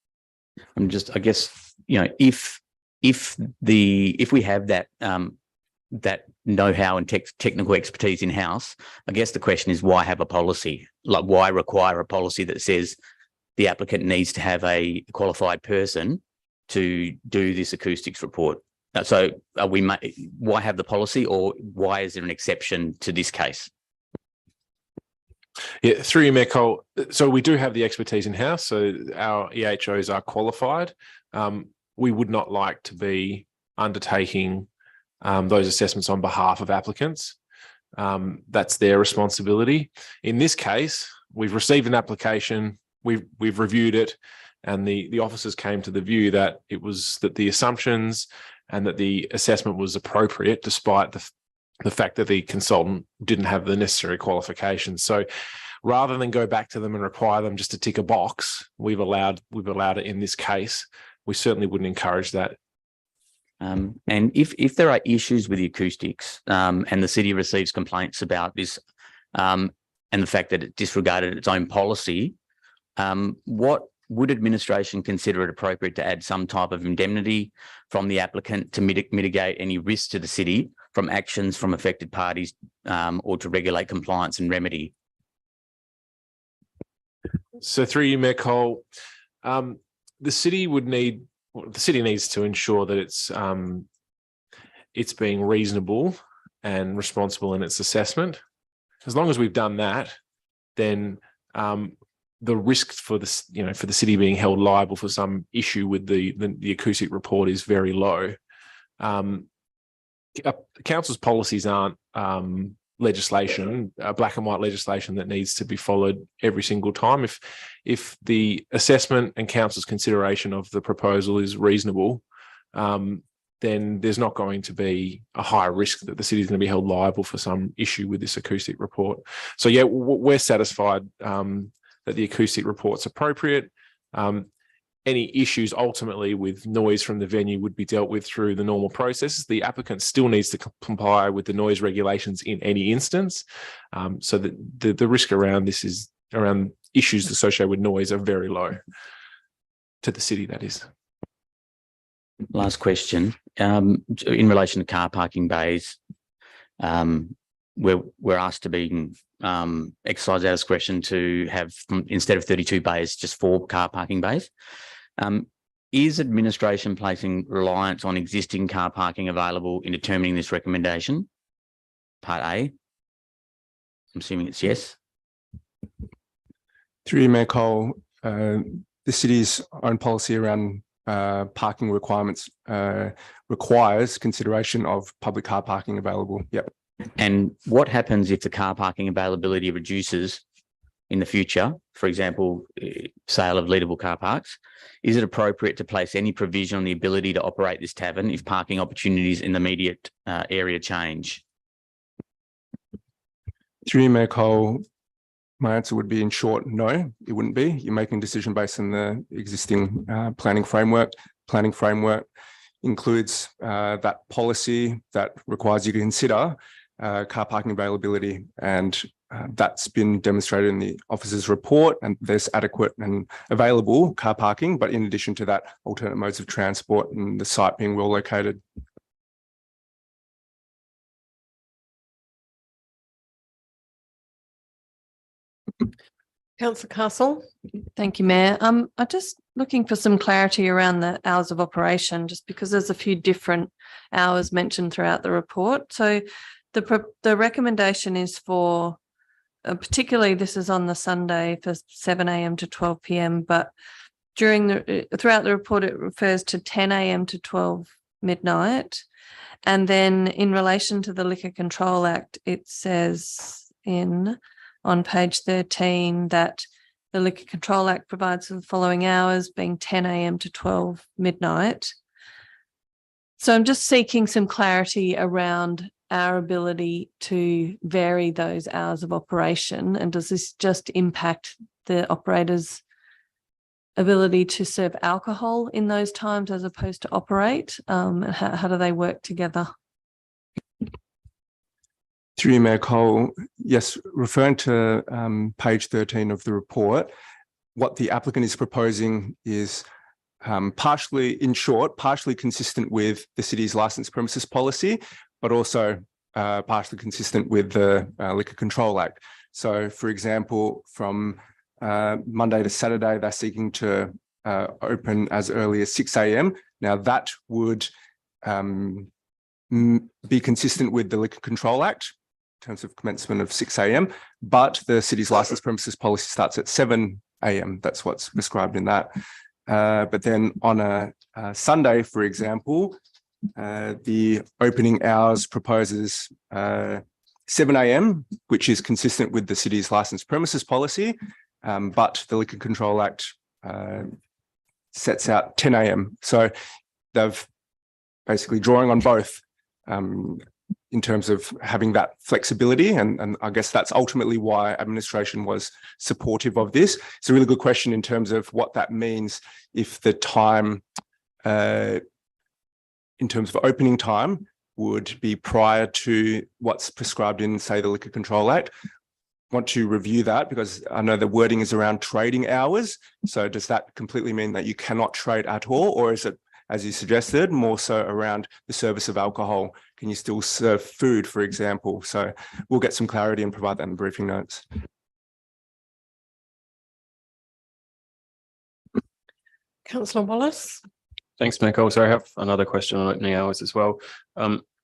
I'm just, I guess, you know, if we have that that know-how and technical expertise in house, I guess the question is why have a policy? Like, why require a policy that says the applicant needs to have a qualified person to do this acoustics report? So why have the policy, or why is there an exception to this case? Yeah, through you, Mayor Cole. So we do have the expertise in house. So our EHOs are qualified. We would not like to be undertaking those assessments on behalf of applicants. That's their responsibility. In this case, we've received an application, we've reviewed it, and the officers came to the view that it was that the assumptions and that the assessment was appropriate, despite the fact that the consultant didn't have the necessary qualifications. So rather than go back to them and require them just to tick a box, we've allowed it in this case. We certainly wouldn't encourage that. And if there are issues with the acoustics and the city receives complaints about this and the fact that it disregarded its own policy, what would administration consider it appropriate to add some type of indemnity from the applicant to mitigate any risk to the city from actions from affected parties or to regulate compliance and remedy? So through you, Mayor Cole, the city needs to ensure that it's being reasonable and responsible in its assessment. As long as we've done that, then the risk for this, for the city being held liable for some issue with the acoustic report is very low. Council's policies aren't legislation, black and white legislation that needs to be followed every single time. If the assessment and council's consideration of the proposal is reasonable, then there's not going to be a high risk that the city is going to be held liable for some issue with this acoustic report. So yeah, we're satisfied that the acoustic report's appropriate. Any issues ultimately with noise from the venue would be dealt with through the normal processes. The applicant still needs to comply with the noise regulations in any instance. So that the risk around this is around issues associated with noise are very low to the city, that is. Last question. In relation to car parking bays, we're asked to be exercise our discretion to have, instead of 32 bays, just 4 car parking bays. Is administration placing reliance on existing car parking available in determining this recommendation? Part A. I'm assuming it's yes. Through you, Mayor Cole, the city's own policy around parking requirements requires consideration of public car parking available. Yep. And what happens if the car parking availability reduces in the future? For example, sale of leadable car parks. Is it appropriate to place any provision on the ability to operate this tavern if parking opportunities in the immediate area change? Through you, Mayor Cole, my answer would be, in short, no, it wouldn't be. You're making a decision based on the existing planning framework. Planning framework includes that policy that requires you to consider car parking availability, and that's been demonstrated in the officer's report, and there's adequate and available car parking, but in addition to that, alternate modes of transport and the site being well located. Councillor Castle. Thank you, Mayor. I'm just looking for some clarity around the hours of operation, just because there's a few different hours mentioned throughout the report. So the recommendation is for, particularly this is on the Sunday for 7 a.m. to 12 p.m, but throughout the report, it refers to 10 a.m. to 12 midnight. And then in relation to the Liquor Control Act, it says on page 13 that the Liquor Control Act provides for the following hours, being 10 a.m. to 12 midnight. So I'm just seeking some clarity around our ability to vary those hours of operation, and does this just impact the operator's ability to serve alcohol in those times as opposed to operate? How do they work together? Through you, Mayor Cole, yes, referring to page 13 of the report, what the applicant is proposing is partially consistent with the city's licensed premises policy, but also partially consistent with the Liquor Control Act. So, for example, from Monday to Saturday, they're seeking to open as early as 6 a.m. Now, that would be consistent with the Liquor Control Act. terms of commencement of 6 a.m, but the city's licensed premises policy starts at 7 a.m. That's what's prescribed in that. But then on a Sunday, for example, the opening hours proposes 7 a.m, which is consistent with the city's licensed premises policy, but the Liquor Control Act sets out 10 a.m. So they've basically drawing on both in terms of having that flexibility. And I guess that's ultimately why administration was supportive of this. It's a really good question in terms of what that means if the time, in terms of opening time, would be prior to what's prescribed in, say, the Liquor Control Act. Want to review that because I know the wording is around trading hours. So does that completely mean that you cannot trade at all? Or is it, as you suggested, more so around the service of alcohol? Can you still serve food, for example? So we'll get some clarity and provide that in briefing notes. Councillor Wallace. Thanks, Michael. So I have another question on opening hours as well.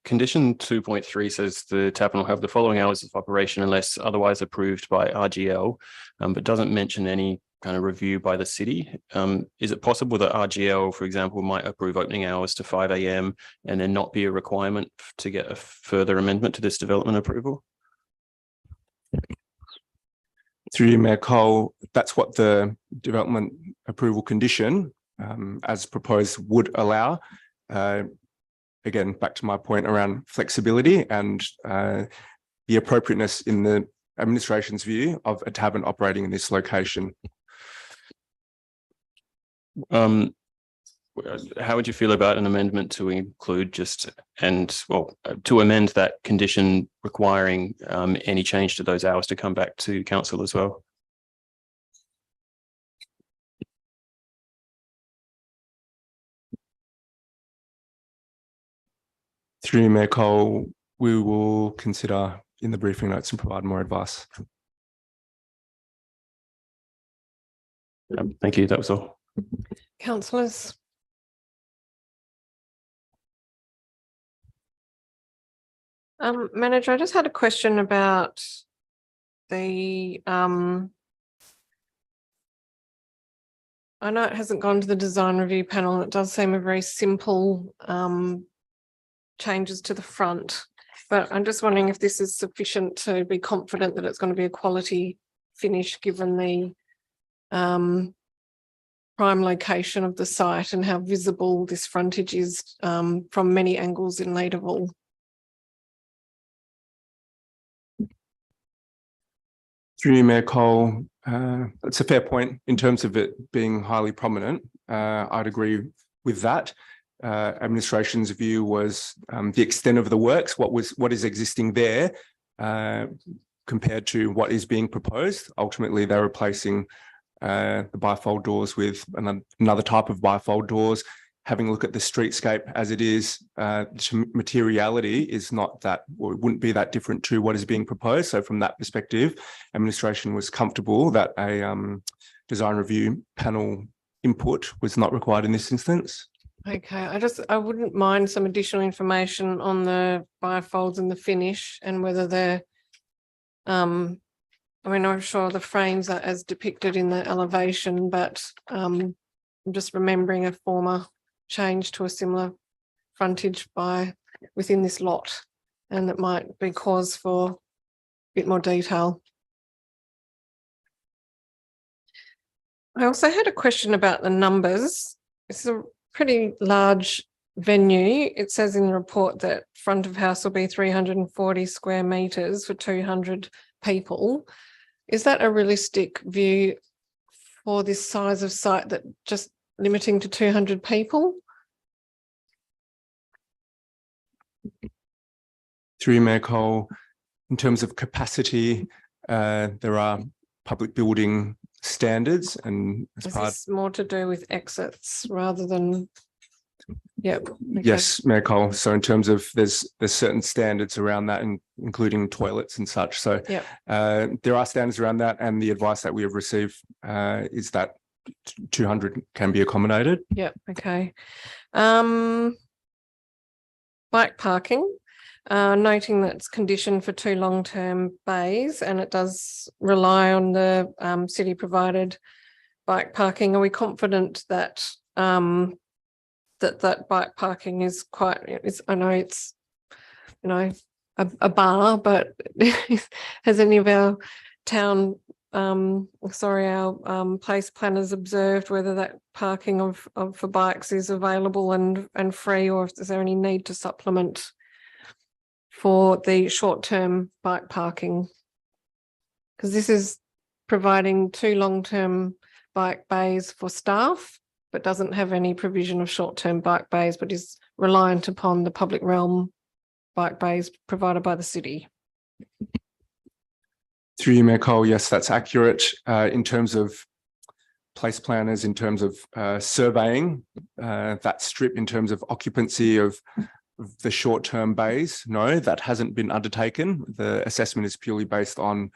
Condition 2.3 says the tavern will have the following hours of operation unless otherwise approved by RGL, but doesn't mention any kind of review by the city. Is it possible that RGL, for example, might approve opening hours to 5 a.m. and then not be a requirement to get a further amendment to this development approval? Through you, Mayor Cole, that's what the development approval condition, as proposed, would allow. Again, back to my point around flexibility and the appropriateness in the administration's view of a tavern operating in this location. How would you feel about an amendment to include to amend that condition requiring any change to those hours to come back to council as well? Through Mayor Cole, we will consider in the briefing notes and provide more advice. Thank you. That was all. Councillors. Manager, I just had a question about the I know it hasn't gone to the design review panel. It does seem a very simple changes to the front, but I'm just wondering if this is sufficient to be confident that it's going to be a quality finish given the prime location of the site and how visible this frontage is from many angles in Leederville. Through you, Mayor Cole, that's a fair point in terms of it being highly prominent. I'd agree with that. Administration's view was the extent of the works, what is existing there compared to what is being proposed. Ultimately, they're replacing the bifold doors with another type of bifold doors. Having a look at the streetscape as it is, materiality is not that, or it wouldn't be that different to what is being proposed. So from that perspective, administration was comfortable that a design review panel input was not required in this instance. Okay, I wouldn't mind some additional information on the bifolds and the finish and whether they're, I mean, I'm sure the frames are as depicted in the elevation, but I'm just remembering a former change to a similar frontage within this lot, and that might be cause for a bit more detail. I also had a question about the numbers. This is a pretty large venue. It says in the report that front of house will be 340 square metres for 200 people. Is that a realistic view for this size of site, that just limiting to 200 people? Through Mayor Cole, in terms of capacity, there are public building standards, and as Is part this more to do with exits rather than? Yep. Okay. Yes, Mayor Cole. So in terms of there's certain standards around that, including toilets and such. So Yep. There are standards around that, and the advice that we have received is that 200 can be accommodated. Yep. Okay. Bike parking. noting that it's conditioned for 2 long-term bays and it does rely on the city provided bike parking. Are we confident that that bike parking is I know it's, you know, a bar, but has any of our town our place planners observed whether that parking for bikes is available and free, or if is there any need to supplement for the short-term bike parking? Because this is providing 2 long-term bike bays for staff, but doesn't have any provision of short-term bike bays, but is reliant upon the public realm bike bays provided by the city. Through you, Mayor Cole, yes, that's accurate. In terms of place planners, in terms of surveying that strip, in terms of occupancy of the short-term bays, no, that hasn't been undertaken. The assessment is purely based on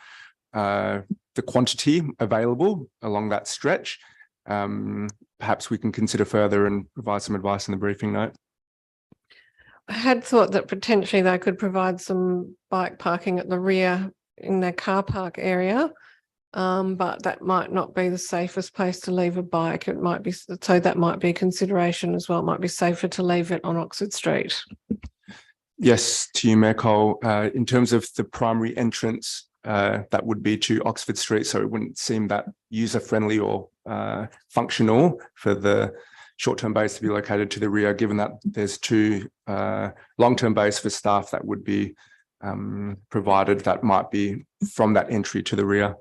the quantity available along that stretch. Perhaps we can consider further and provide some advice in the briefing note. I had thought that potentially they could provide some bike parking at the rear in their car park area, but that might not be the safest place to leave a bike. It might be, so that might be a consideration as well. It might be safer to leave it on Oxford Street. Yes, to you, Mayor Cole. In terms of the primary entrance, that would be to Oxford Street, so it wouldn't seem that user-friendly or functional for the short-term bays to be located to the rear, given that there's 2 long-term bays for staff that would be provided that might be from that entry to the rear.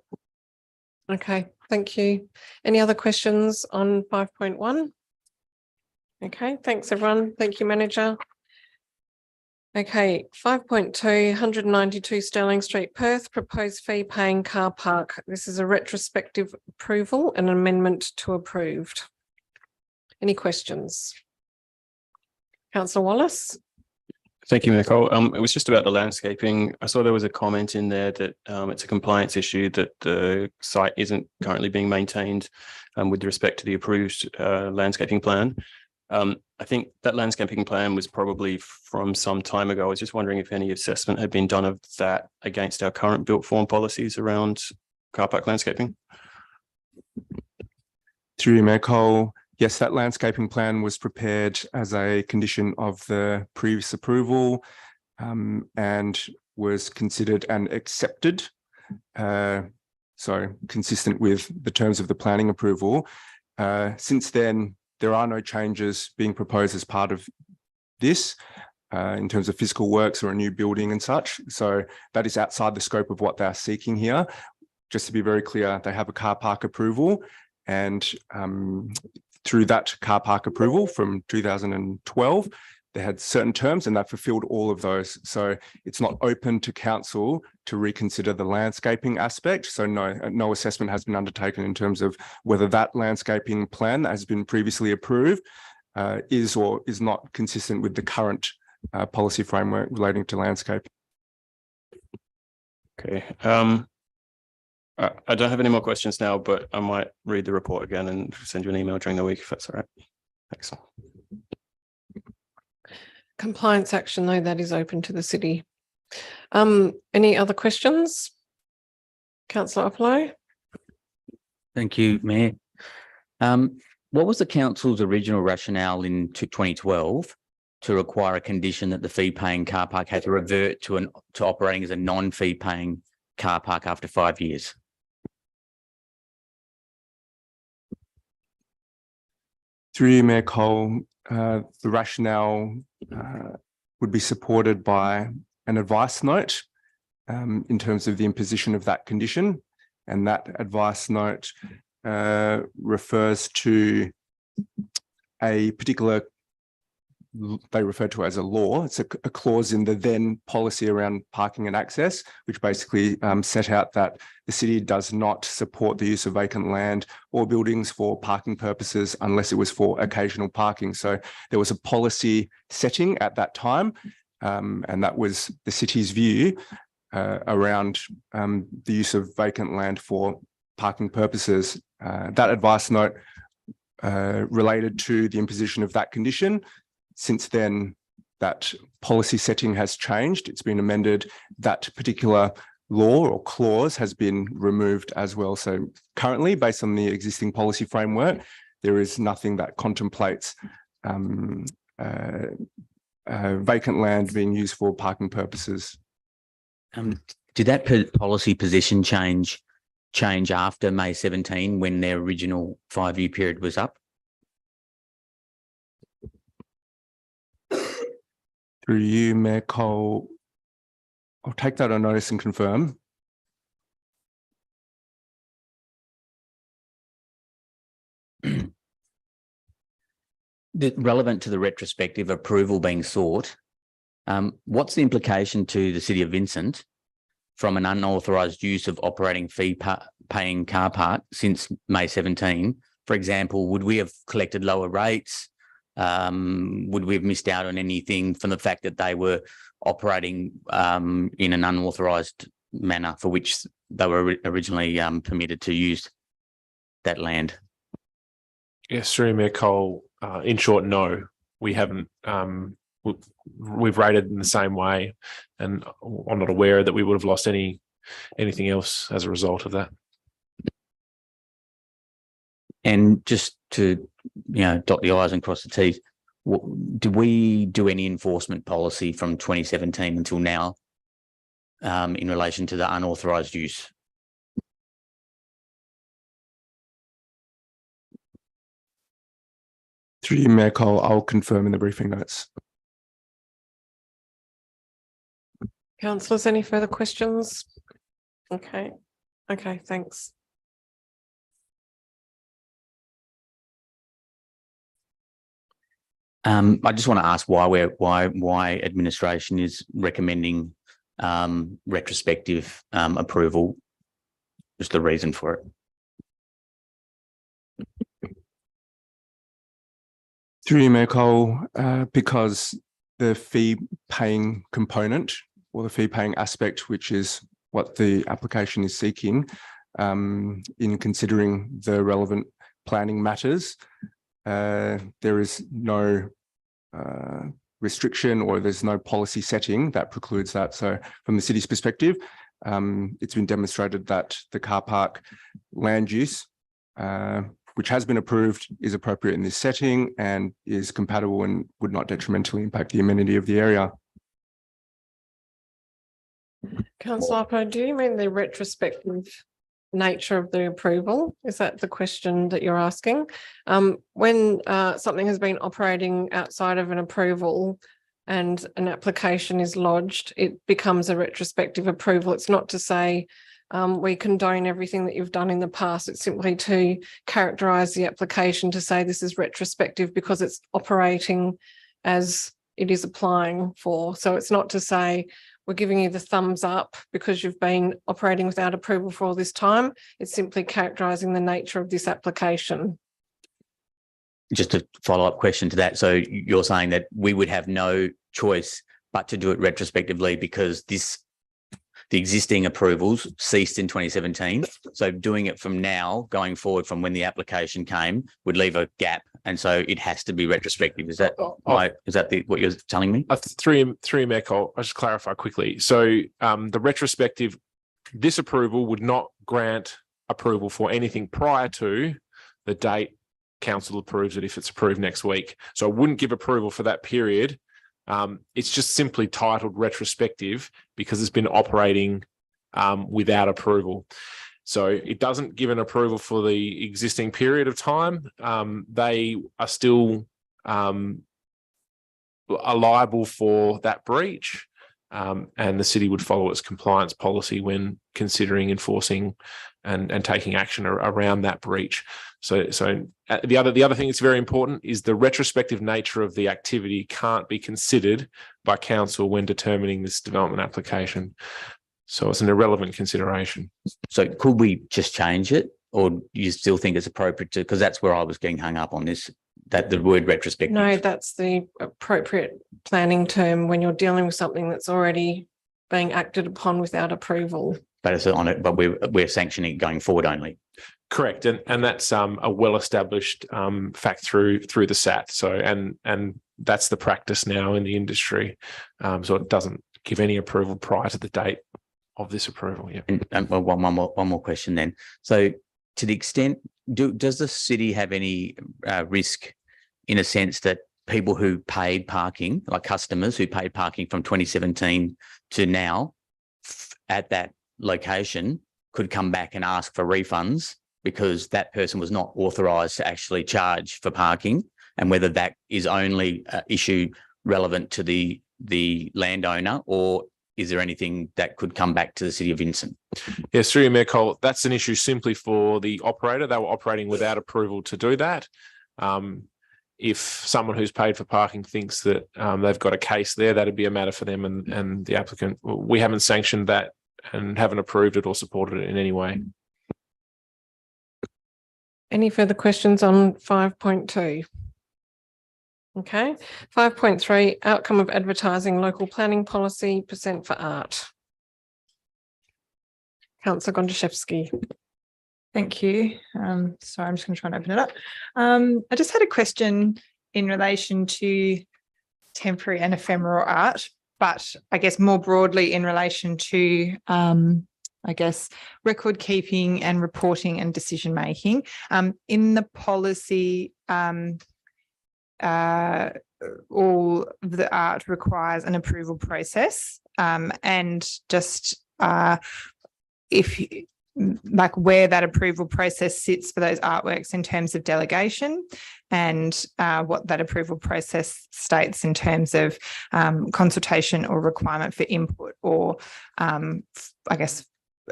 Okay, thank you. Any other questions on 5.1? Okay, thanks everyone. Thank you, Manager. Okay, 5.2, 192 Sterling Street, Perth, proposed fee paying car park. This is a retrospective approval and amendment to approved. Any questions? Councillor Wallace? Thank you, Mayor Cole. It was just about the landscaping. I saw there was a comment in there that it's a compliance issue that the site isn't currently being maintained with respect to the approved landscaping plan. I think that landscaping plan was probably from some time ago. I was just wondering if any assessment had been done of that against our current built form policies around car park landscaping. Through you, Mayor Cole. Yes, that landscaping plan was prepared as a condition of the previous approval and was considered and accepted. So consistent with the terms of the planning approval. Since then, there are no changes being proposed as part of this in terms of physical works or a new building and such. So that is outside the scope of what they're seeking here. Just to be very clear, they have a car park approval, and through that car park approval from 2012, they had certain terms and they fulfilled all of those. So it's not open to council to reconsider the landscaping aspect. So no assessment has been undertaken in terms of whether that landscaping plan that has been previously approved is or is not consistent with the current policy framework relating to landscape. Okay. I don't have any more questions now, but I might read the report again and send you an email during the week if that's all right. Thanks. Compliance action, though, that is open to the city. Any other questions? Councillor Opolo? Thank you, Mayor. What was the council's original rationale in 2012 to require a condition that the fee-paying car park had to revert to operating as a non-fee paying car park after 5 years? Through you, Mayor Cole, the rationale would be supported by an advice note in terms of the imposition of that condition. And that advice note refers to a particular, they refer to as a law. It's a clause in the then policy around parking and access, which basically set out that the city does not support the use of vacant land or buildings for parking purposes unless it was for occasional parking. So there was a policy setting at that time, and that was the city's view around the use of vacant land for parking purposes. That advice note related to the imposition of that condition. Since then, that policy setting has changed. It's been amended. That particular law or clause has been removed as well. So currently, based on the existing policy framework, there is nothing that contemplates vacant land being used for parking purposes. Did that policy position change after May 17 when their original 5-year period was up? Through you, Mayor Cole, I'll take that on notice and confirm. Relevant to the retrospective approval being sought, what's the implication to the City of Vincent from an unauthorised use of operating fee-paying car park since May 17? For example, would we have collected lower rates? Would we have missed out on anything from the fact that they were operating in an unauthorised manner for which they were originally permitted to use that land? Yes, through Mayor Cole. In short, no, we haven't. We've rated in the same way, and I'm not aware that we would have lost anything else as a result of that. And just to dot the I's and cross the T's, did we do any enforcement policy from 2017 until now in relation to the unauthorised use? Through you, Mayor Cole, I'll confirm in the briefing notes. Councillors, any further questions? Okay, thanks. I just want to ask why administration is recommending retrospective approval. Just the reason for it. Through you, Mayor Cole, because the fee paying component or the fee paying aspect, which is what the application is seeking, in considering the relevant planning matters, there is no restriction or there's no policy setting that precludes that. So from the city's perspective, it's been demonstrated that the car park land use, which has been approved, is appropriate in this setting and is compatible and would not detrimentally impact the amenity of the area. Councillor Upper, do you mean the retrospective nature of the approval? Is that the question that you're asking? When something has been operating outside of an approval and an application is lodged, it becomes a retrospective approval. It's not to say we condone everything that you've done in the past. It's simply to characterise the application to say this is retrospective because it's operating as it is applying for. So it's not to say we're giving you the thumbs up because you've been operating without approval for all this time. It's simply characterising the nature of this application. Just a follow-up question to that. So you're saying that we would have no choice but to do it retrospectively because the existing approvals ceased in 2017. So doing it from now, going forward from when the application came, would leave a gap. And so it has to be retrospective. Is that what you're telling me? Through Mayor Cole, I'll just clarify quickly. So the retrospective, this approval would not grant approval for anything prior to the date council approves it if it's approved next week. So I wouldn't give approval for that period. It's just simply titled retrospective because it's been operating without approval. So it doesn't give an approval for the existing period of time. They are still liable for that breach, and the city would follow its compliance policy when considering enforcing and taking action around that breach. So the other thing that's very important is the retrospective nature of the activity can't be considered by council when determining this development application. So it's an irrelevant consideration. So could we just change it, or do you still think it's appropriate to? Because that's where I was getting hung up on this. That the word retrospective. No, that's the appropriate planning term when you're dealing with something that's already being acted upon without approval. But it's on it. But we're sanctioning it going forward only. Correct, and that's a well-established fact through the SAT. So and that's the practice now in the industry. So it doesn't give any approval prior to the date of this approval. Yeah. And one more question then. So to the extent, does the city have any risk in a sense that people who paid parking, like customers who paid parking from 2017 to now at that location, could come back and ask for refunds because that person was not authorised to actually charge for parking, and whether that is only an issue relevant to the landowner, or is there anything that could come back to the City of Vincent? Yes, through you, Mayor Cole, that's an issue simply for the operator. They were operating without approval to do that. If someone who's paid for parking thinks that they've got a case there, that'd be a matter for them and the applicant. We haven't sanctioned that and haven't approved it or supported it in any way. Any further questions on 5.2? Okay. 5.3, outcome of advertising local planning policy, % for art. Councillor Gontaszewski. Thank you. Sorry, I'm just going to try and open it up. I just had a question in relation to temporary and ephemeral art, but I guess more broadly in relation to, I guess, record keeping and reporting and decision making. In the policy, all of the art requires an approval process, and just if like where that approval process sits for those artworks in terms of delegation, and what that approval process states in terms of consultation or requirement for input, or I guess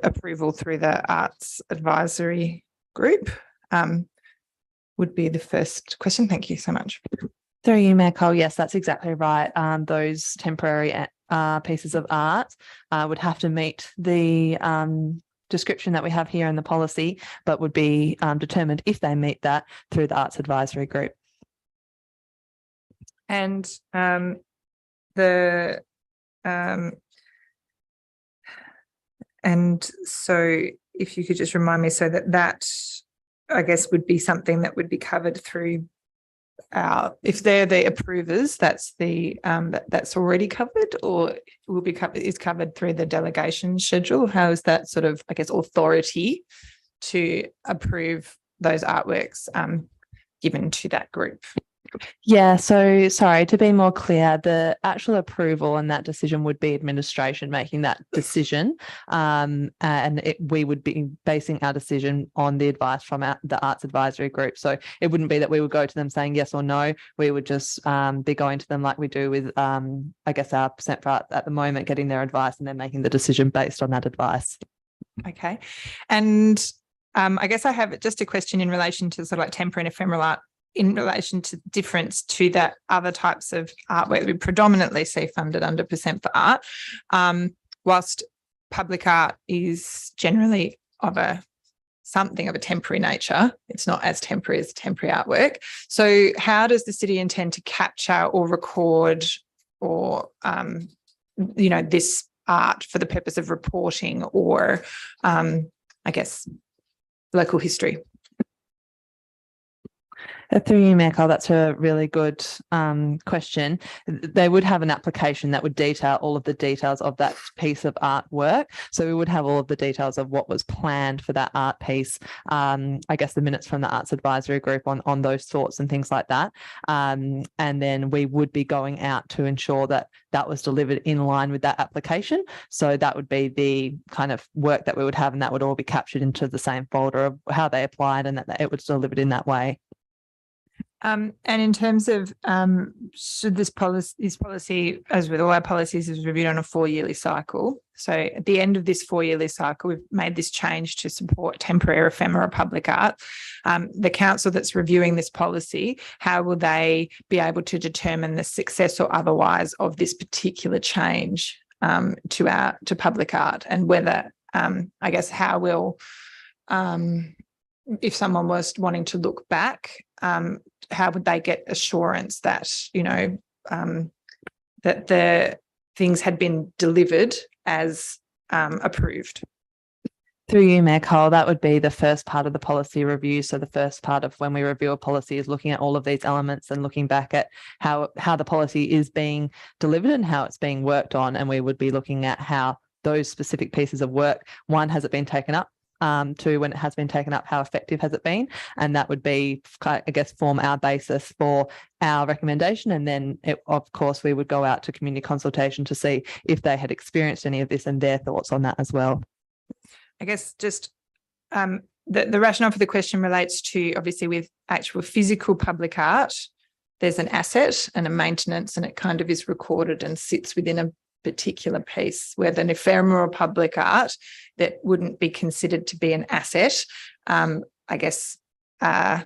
approval through the Arts Advisory Group, would be the first question. Thank you so much. Through you, Mayor Cole. Yes, that's exactly right. Those temporary pieces of art would have to meet the description that we have here in the policy, but would be determined if they meet that through the Arts Advisory Group. And and so if you could just remind me, so that I guess would be something that would be covered through if they're the approvers, that's the that's already covered, or will be covered, is covered through the delegation schedule? How is that sort of, I guess, authority to approve those artworks given to that group? Yeah, so sorry, to be more clear, the actual approval and that decision would be administration making that decision, and we would be basing our decision on the advice from the Arts Advisory Group. So it wouldn't be that we would go to them saying yes or no. We would just be going to them like we do with, I guess, our % for art at the moment, getting their advice and then making the decision based on that advice. Okay. And I guess I have just a question in relation to sort of like temporary and ephemeral art, in relation to difference to that other types of artwork we predominantly see funded under % for art, whilst public art is generally of something of a temporary nature. It's not as temporary as temporary artwork. So how does the city intend to capture or record or, this art for the purpose of reporting or, I guess, local history? Through you, Mayor Cole, that's a really good question. They would have an application that would detail all of the details of that piece of artwork. So we would have all of the details of what was planned for that art piece. I guess the minutes from the Arts Advisory Group on those thoughts and things like that. And then we would be going out to ensure that that was delivered in line with that application. So that would be the kind of work that we would have, and that would all be captured into the same folder of how they applied and that it was delivered in that way. And in terms of should this policy, as with all our policies, is reviewed on a 4-yearly cycle. So at the end of this 4-yearly cycle, we've made this change to support temporary or ephemeral public art. The council that's reviewing this policy, how will they be able to determine the success or otherwise of this particular change to public art, and whether, I guess, how will, if someone was wanting to look back, how would they get assurance that, that the things had been delivered as approved? Through you, Mayor Cole, that would be the first part of the policy review. So the first part of when we review a policy is looking at all of these elements and looking back at how the policy is being delivered and how it's being worked on. And we would be looking at how those specific pieces of work, one, has it been taken up? Two, when it has been taken up, how effective has it been? And that would be, I guess, form our basis for our recommendation. And then, of course, we would go out to community consultation to see if they had experienced any of this and their thoughts on that as well. I guess just the rationale for the question relates to, obviously, with actual physical public art, there's an asset and a maintenance, and it kind of is recorded and sits within a particular piece, where the ephemeral public art that wouldn't be considered to be an asset. I guess I'm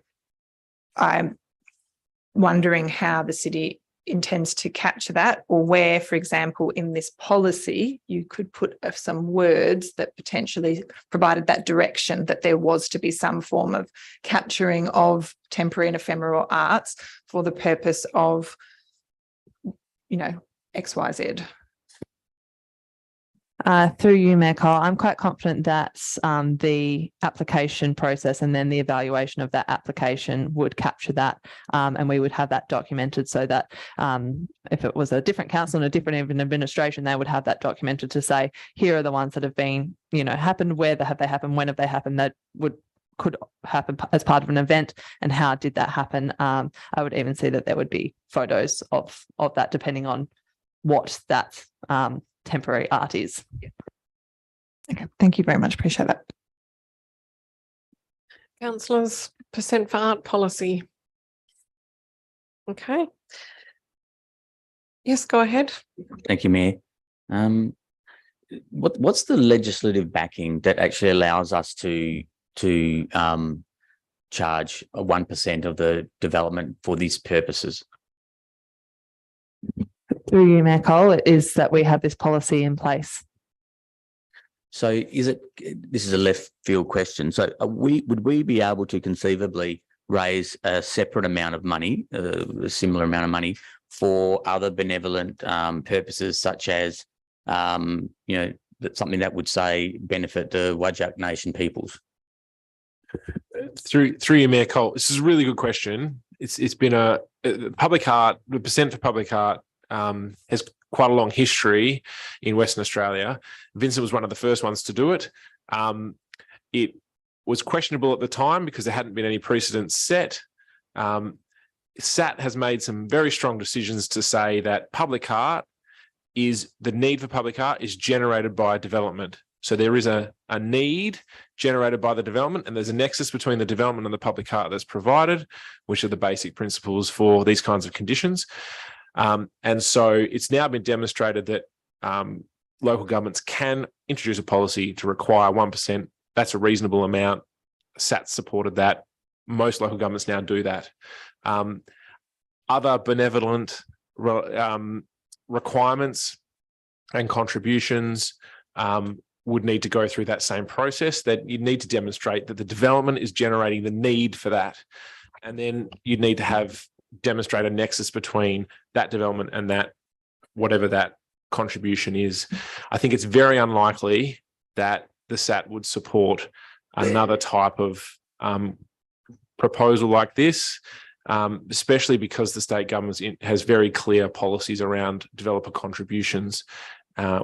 wondering how the city intends to capture that, or where, for example, in this policy, you could put some words that potentially provided that direction that there was to be some form of capturing of temporary and ephemeral arts for the purpose of, XYZ. Through you, Mayor Cole, I'm quite confident that the application process and then the evaluation of that application would capture that, and we would have that documented so that if it was a different council and a different administration, they would have that documented to say, here are the ones that have been, happened, where have they happened, when have they happened, that could happen as part of an event, and how did that happen. I would even see that there would be photos of that, depending on what that temporary art is. Okay, thank you very much. Appreciate that. Councillors, percent for art policy. Okay. Yes, go ahead. Thank you, Mayor. What's the legislative backing that actually allows us to charge 1% of the development for these purposes? Through you, Mayor Cole, it is that we have this policy in place. So this is a left field question. So would we be able to conceivably raise a separate amount of money, a similar amount of money, for other benevolent purposes, such as, something that would say benefit the Whadjuk Nation peoples? Through you, Mayor Cole, this is a really good question. It's been public art, the percent for public art has quite a long history in Western Australia. Vincent was one of the first ones to do it. It was questionable at the time because there hadn't been any precedents set. SAT has made some very strong decisions to say that the need for public art is generated by development. So there is a need generated by the development, and there's a nexus between the development and the public art that's provided, which are the basic principles for these kinds of conditions. And so it's now been demonstrated that local governments can introduce a policy to require 1%. That's a reasonable amount. SAT supported that. Most local governments now do that. Other benevolent requirements and contributions would need to go through that same process, that you need to demonstrate that the development is generating the need for that. And then you'd need to demonstrate a nexus between that development and that, whatever that contribution is. I think it's very unlikely that the SAT would support another type of proposal like this, especially because the state government has very clear policies around developer contributions,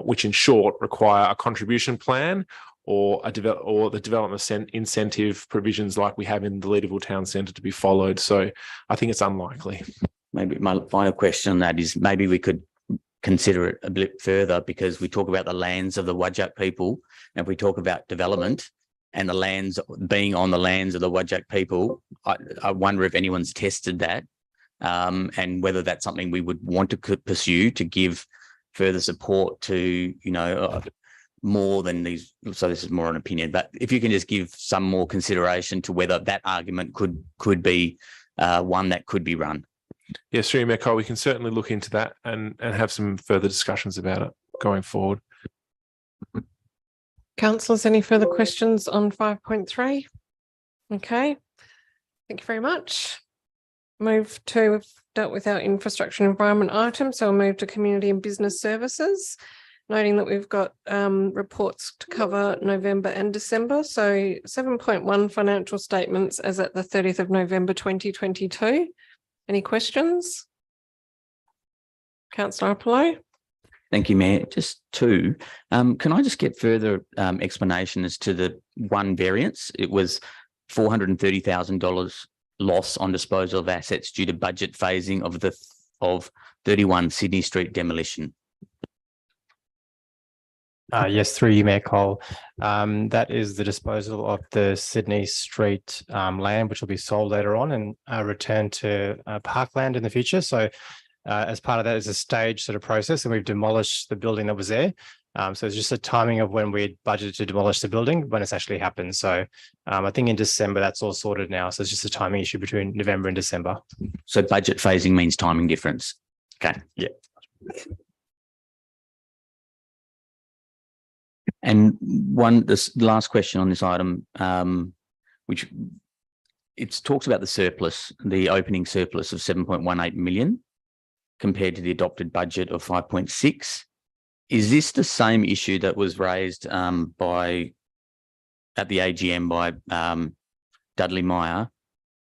which in short require a contribution plan or the development incentive provisions like we have in the Leederville Town Centre to be followed. So I think it's unlikely. Maybe my final question on that is, maybe we could consider it a bit further, because we talk about the lands of the Whadjuk people, and if we talk about development and the lands being on the lands of the Whadjuk people, I wonder if anyone's tested that, and whether that's something we would want to pursue to give further support to, more than these. So this is more an opinion, but if you can just give some more consideration to whether that argument could be one that could be run. Yes, Sri Meko, we can certainly look into that and have some further discussions about it going forward. Councillors, any further questions on 5.3? Okay, thank you very much. We've dealt with our infrastructure and environment item, so we'll move to community and business services. noting that we've got reports to cover November and December. So 7.1 financial statements as at the 30th of November 2022. Any questions? Councillor Apollo? Thank you, Mayor. Just two. Can I just get further explanation as to the one variance? It was $430,000 loss on disposal of assets due to budget phasing of 31 Sydney Street demolition. Yes, through you, Mayor Cole. That is the disposal of the Sydney Street land, which will be sold later on and returned to parkland in the future. So as part of that is a stage sort of process, and we've demolished the building that was there. So it's just a timing of when we budgeted to demolish the building, when it's actually happened. So I think in December, that's all sorted now. So it's just a timing issue between November and December. So budget phasing means timing difference. Okay. Yeah. And this last question on this item, which it talks about the surplus, the opening surplus of 7.18 million compared to the adopted budget of 5.6. Is this the same issue that was raised at the AGM by Dudley Meyer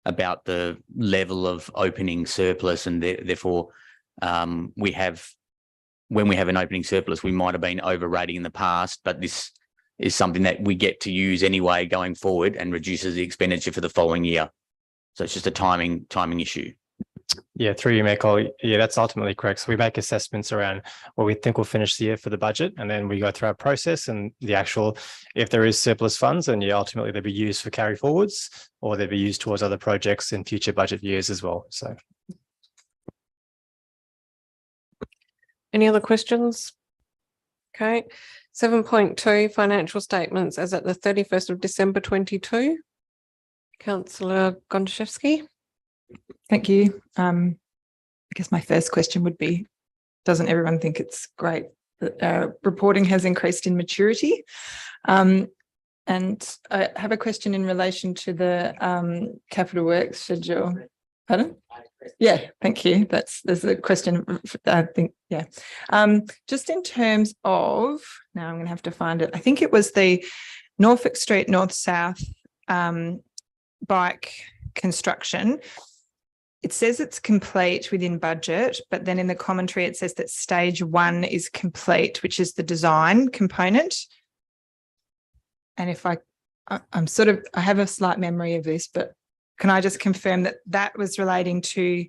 about the level of opening surplus, and therefore when we have an opening surplus, we might have been overrating in the past, but this is something that we get to use anyway going forward and reduces the expenditure for the following year. So it's just a timing issue. Yeah, through you, Mayor Cole. Yeah, that's ultimately correct. So we make assessments around what we think will finish the year for the budget, and then we go through our process and the actual, if there is surplus funds, then ultimately they'll be used for carry forwards, or they'll be used towards other projects in future budget years as well. So. Any other questions? Okay. 7.2 financial statements as at the 31st of December 22. Councillor Gontaszewski. Thank you. I guess my first question would be, doesn't everyone think it's great that reporting has increased in maturity? And I have a question in relation to the capital works schedule. Pardon? Yeah, thank you. There's a question, I think, yeah. Just in terms of, now I'm going to have to find it. I think it was the Norfolk Street North-South bike construction. It says it's complete within budget, but then in the commentary it says that stage 1 is complete, which is the design component. And if I have a slight memory of this, but can I just confirm that that was relating to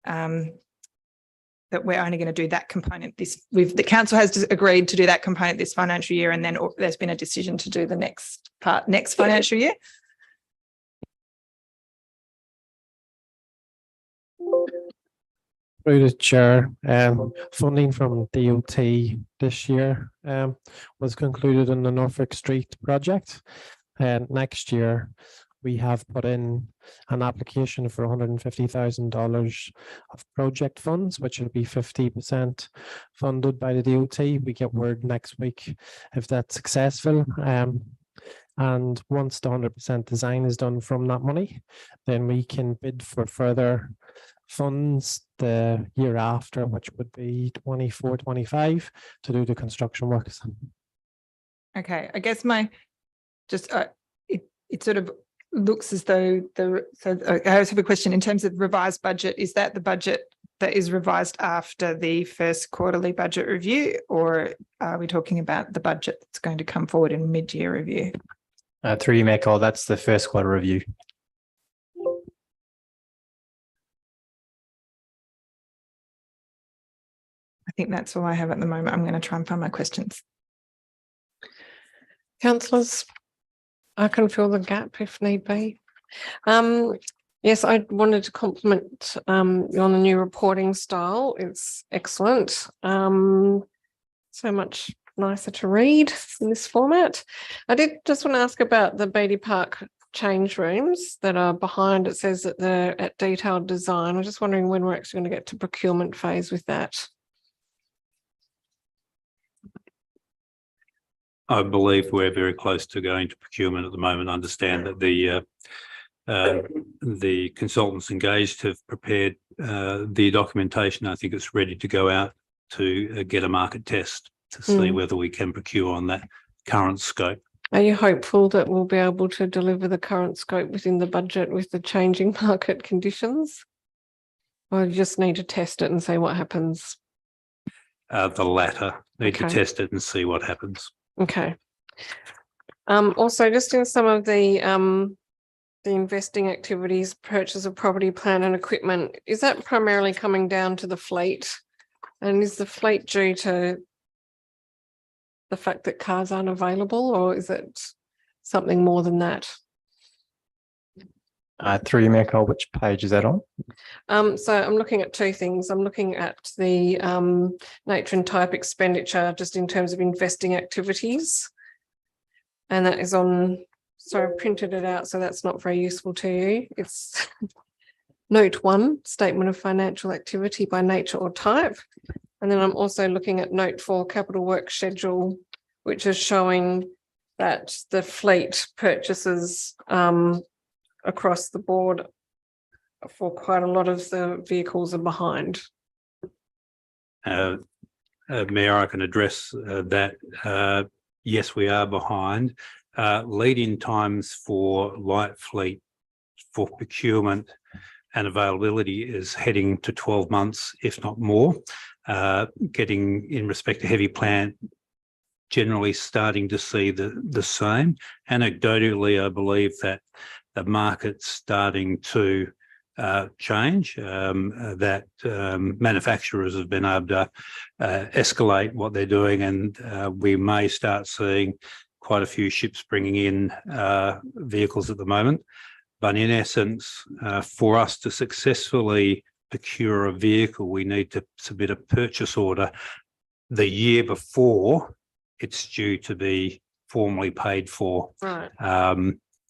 that we're only going to do that component the council has agreed to do that component this financial year, and then there's been a decision to do the next part next financial year? Through the chair, funding from DOT this year was concluded on the Norfolk Street project, and next year we have put in an application for $150,000 of project funds, which will be 50% funded by the DOT. We get word next week if that's successful. And once the 100% design is done from that money, then we can bid for further funds the year after, which would be 24-25, to do the construction works. Okay, I guess it sort of looks as though I also have a question in terms of revised budget. Is that the budget that is revised after the first quarterly budget review, or are we talking about the budget that's going to come forward in mid-year review? Through you, Mayor Cole, that's the first quarter review. I think that's all I have at the moment. I'm going to try and find my questions. Councillors, I can fill the gap if need be. Yes, I wanted to compliment you on the new reporting style. It's excellent. So much nicer to read in this format. I did just want to ask about the Beatty Park change rooms that are behind. It says that they're at detailed design. I'm just wondering when we're actually going to get to procurement phase with that. I believe we're very close to going to procurement at the moment. I understand that the consultants engaged have prepared the documentation. I think it's ready to go out to get a market test to see whether we can procure on that current scope. Are you hopeful that we'll be able to deliver the current scope within the budget with the changing market conditions? Or you just need to test it and see what happens? The latter, need to Okay. test it and see what happens. Okay. Also, just in some of the investing activities, purchase of property, plant and equipment, is that primarily coming down to the fleet? And is the fleet due to the fact that cars aren't available, or is it something more than that? Through you, Mayor Cole, which page is that on? So I'm looking at two things. I'm looking at the nature and type expenditure just in terms of investing activities. And that is on, so I printed it out, so that's not very useful to you. It's note 1, statement of financial activity by nature or type. And then I'm also looking at note 4, capital work schedule, which is showing that the fleet purchases across the board for quite a lot of the vehicles are behind. Mayor, I can address that. Yes, we are behind. Lead-in times for light fleet for procurement and availability is heading to 12 months, if not more. Getting in respect to heavy plant, generally starting to see the same. Anecdotally, I believe that the market's starting to change, that manufacturers have been able to escalate what they're doing, and we may start seeing quite a few ships bringing in vehicles at the moment. But in essence, for us to successfully procure a vehicle, we need to submit a purchase order the year before it's due to be formally paid for. Right.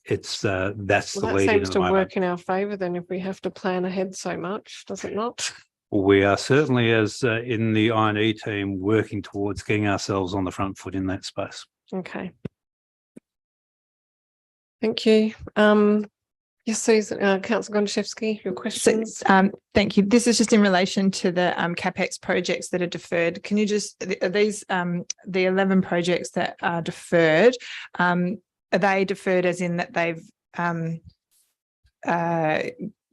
That's the Well, lead that in seems at to the moment. work in our favour then if we have to plan ahead so much, does it not? We are certainly, as in the I&E team, working towards getting ourselves on the front foot in that space. Okay. Thank you. Yes, Susan, Councillor Gontaszewski, your questions? Thank you. This is just in relation to the CapEx projects that are deferred. Can you just, are these the 11 projects that are deferred, are they deferred as in that they've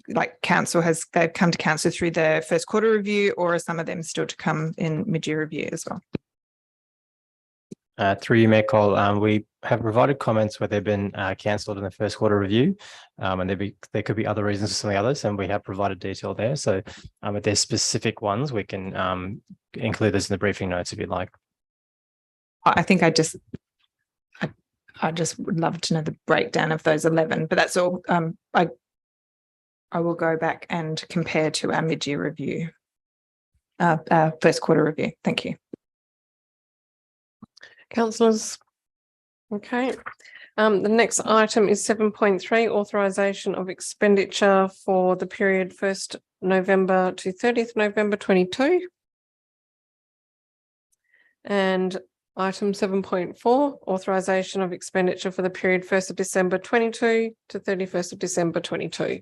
like they've come to council through the first quarter review, or are some of them still to come in mid-year review as well? Through you, Mayor Cole, we have provided comments where they've been cancelled in the first quarter review, and there could be other reasons for some of the others, and we have provided detail there. So if there's specific ones, we can include this in the briefing notes if you'd like. I think I just would love to know the breakdown of those 11, but that's all. I will go back and compare to our mid-year review, first quarter review. Thank you. Councillors? Okay. The next item is 7.3, authorisation of expenditure for the period 1st November to 30th November 22. And item 7.4, authorisation of expenditure for the period 1st of December 22 to 31st of December 22.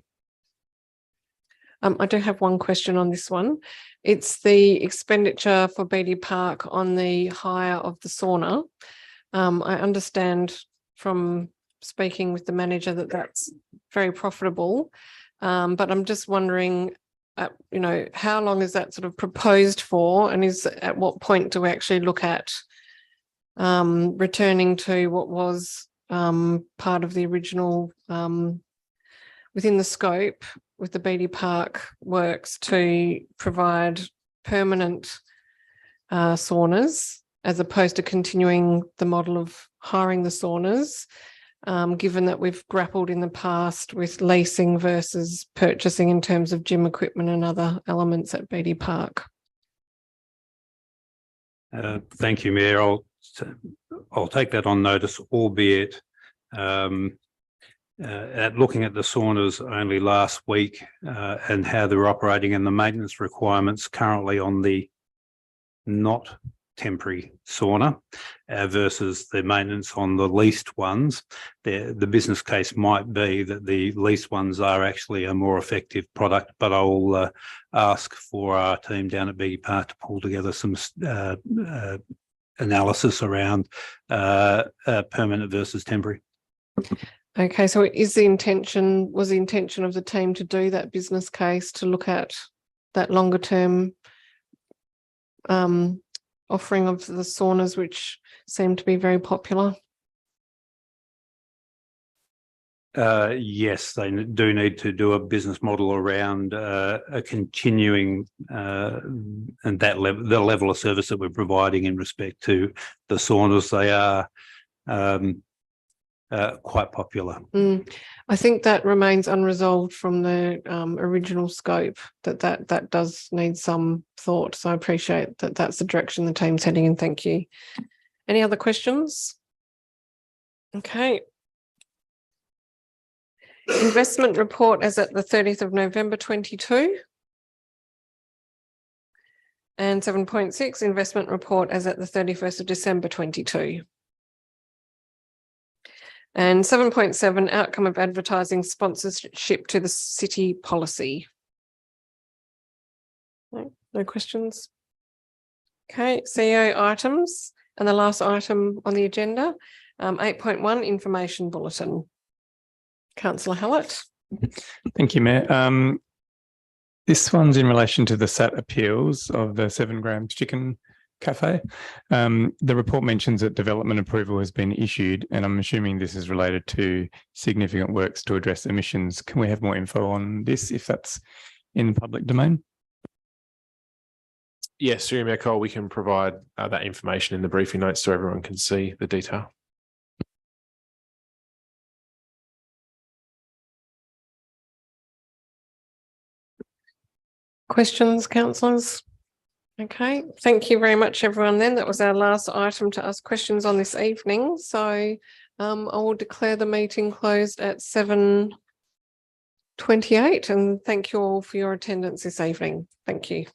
I do have one question on this one. It's the expenditure for Beatty Park on the hire of the sauna. I understand from speaking with the manager that that's very profitable, but I'm just wondering, how long is that sort of proposed for, and at what point do we actually look at returning to what was part of the original within the scope with the Beatty Park works to provide permanent saunas as opposed to continuing the model of hiring the saunas, given that we've grappled in the past with leasing versus purchasing in terms of gym equipment and other elements at Beatty Park. Thank you, Mayor. I'll take that on notice, albeit at looking at the saunas only last week and how they're operating and the maintenance requirements currently on the not temporary sauna versus the maintenance on the leased ones, the business case might be that the leased ones are actually a more effective product, but I'll ask for our team down at Beatty Park to pull together some analysis around permanent versus temporary. Okay, so was the intention of the team to do that business case to look at that longer term offering of the saunas, which seem to be very popular? Yes, they do need to do a business model around a continuing and the level of service that we're providing in respect to the saunas. They are quite popular. I think that remains unresolved from the original scope, that does need some thought. So I appreciate that that's the direction the team's heading in. Thank you. Any other questions? Okay. Investment report as at the 30th of November 22. And 7.6 investment report as at the 31st of December 22. And 7.7 outcome of advertising sponsorship to the city policy. No questions. Okay, CEO items, and the last item on the agenda, 8.1 information bulletin. Councillor Hallett. Thank you, Mayor. This one's in relation to the SAT appeals of the 7 Grams Chicken Cafe. The report mentions that development approval has been issued, and I'm assuming this is related to significant works to address emissions. Can we have more info on this if that's in the public domain? Yes, through Mayor Cole, we can provide that information in the briefing notes so everyone can see the detail. Questions, councillors? Okay, thank you very much, everyone. Then that was our last item to ask questions on this evening. So I will declare the meeting closed at 7:28, and thank you all for your attendance this evening. Thank you.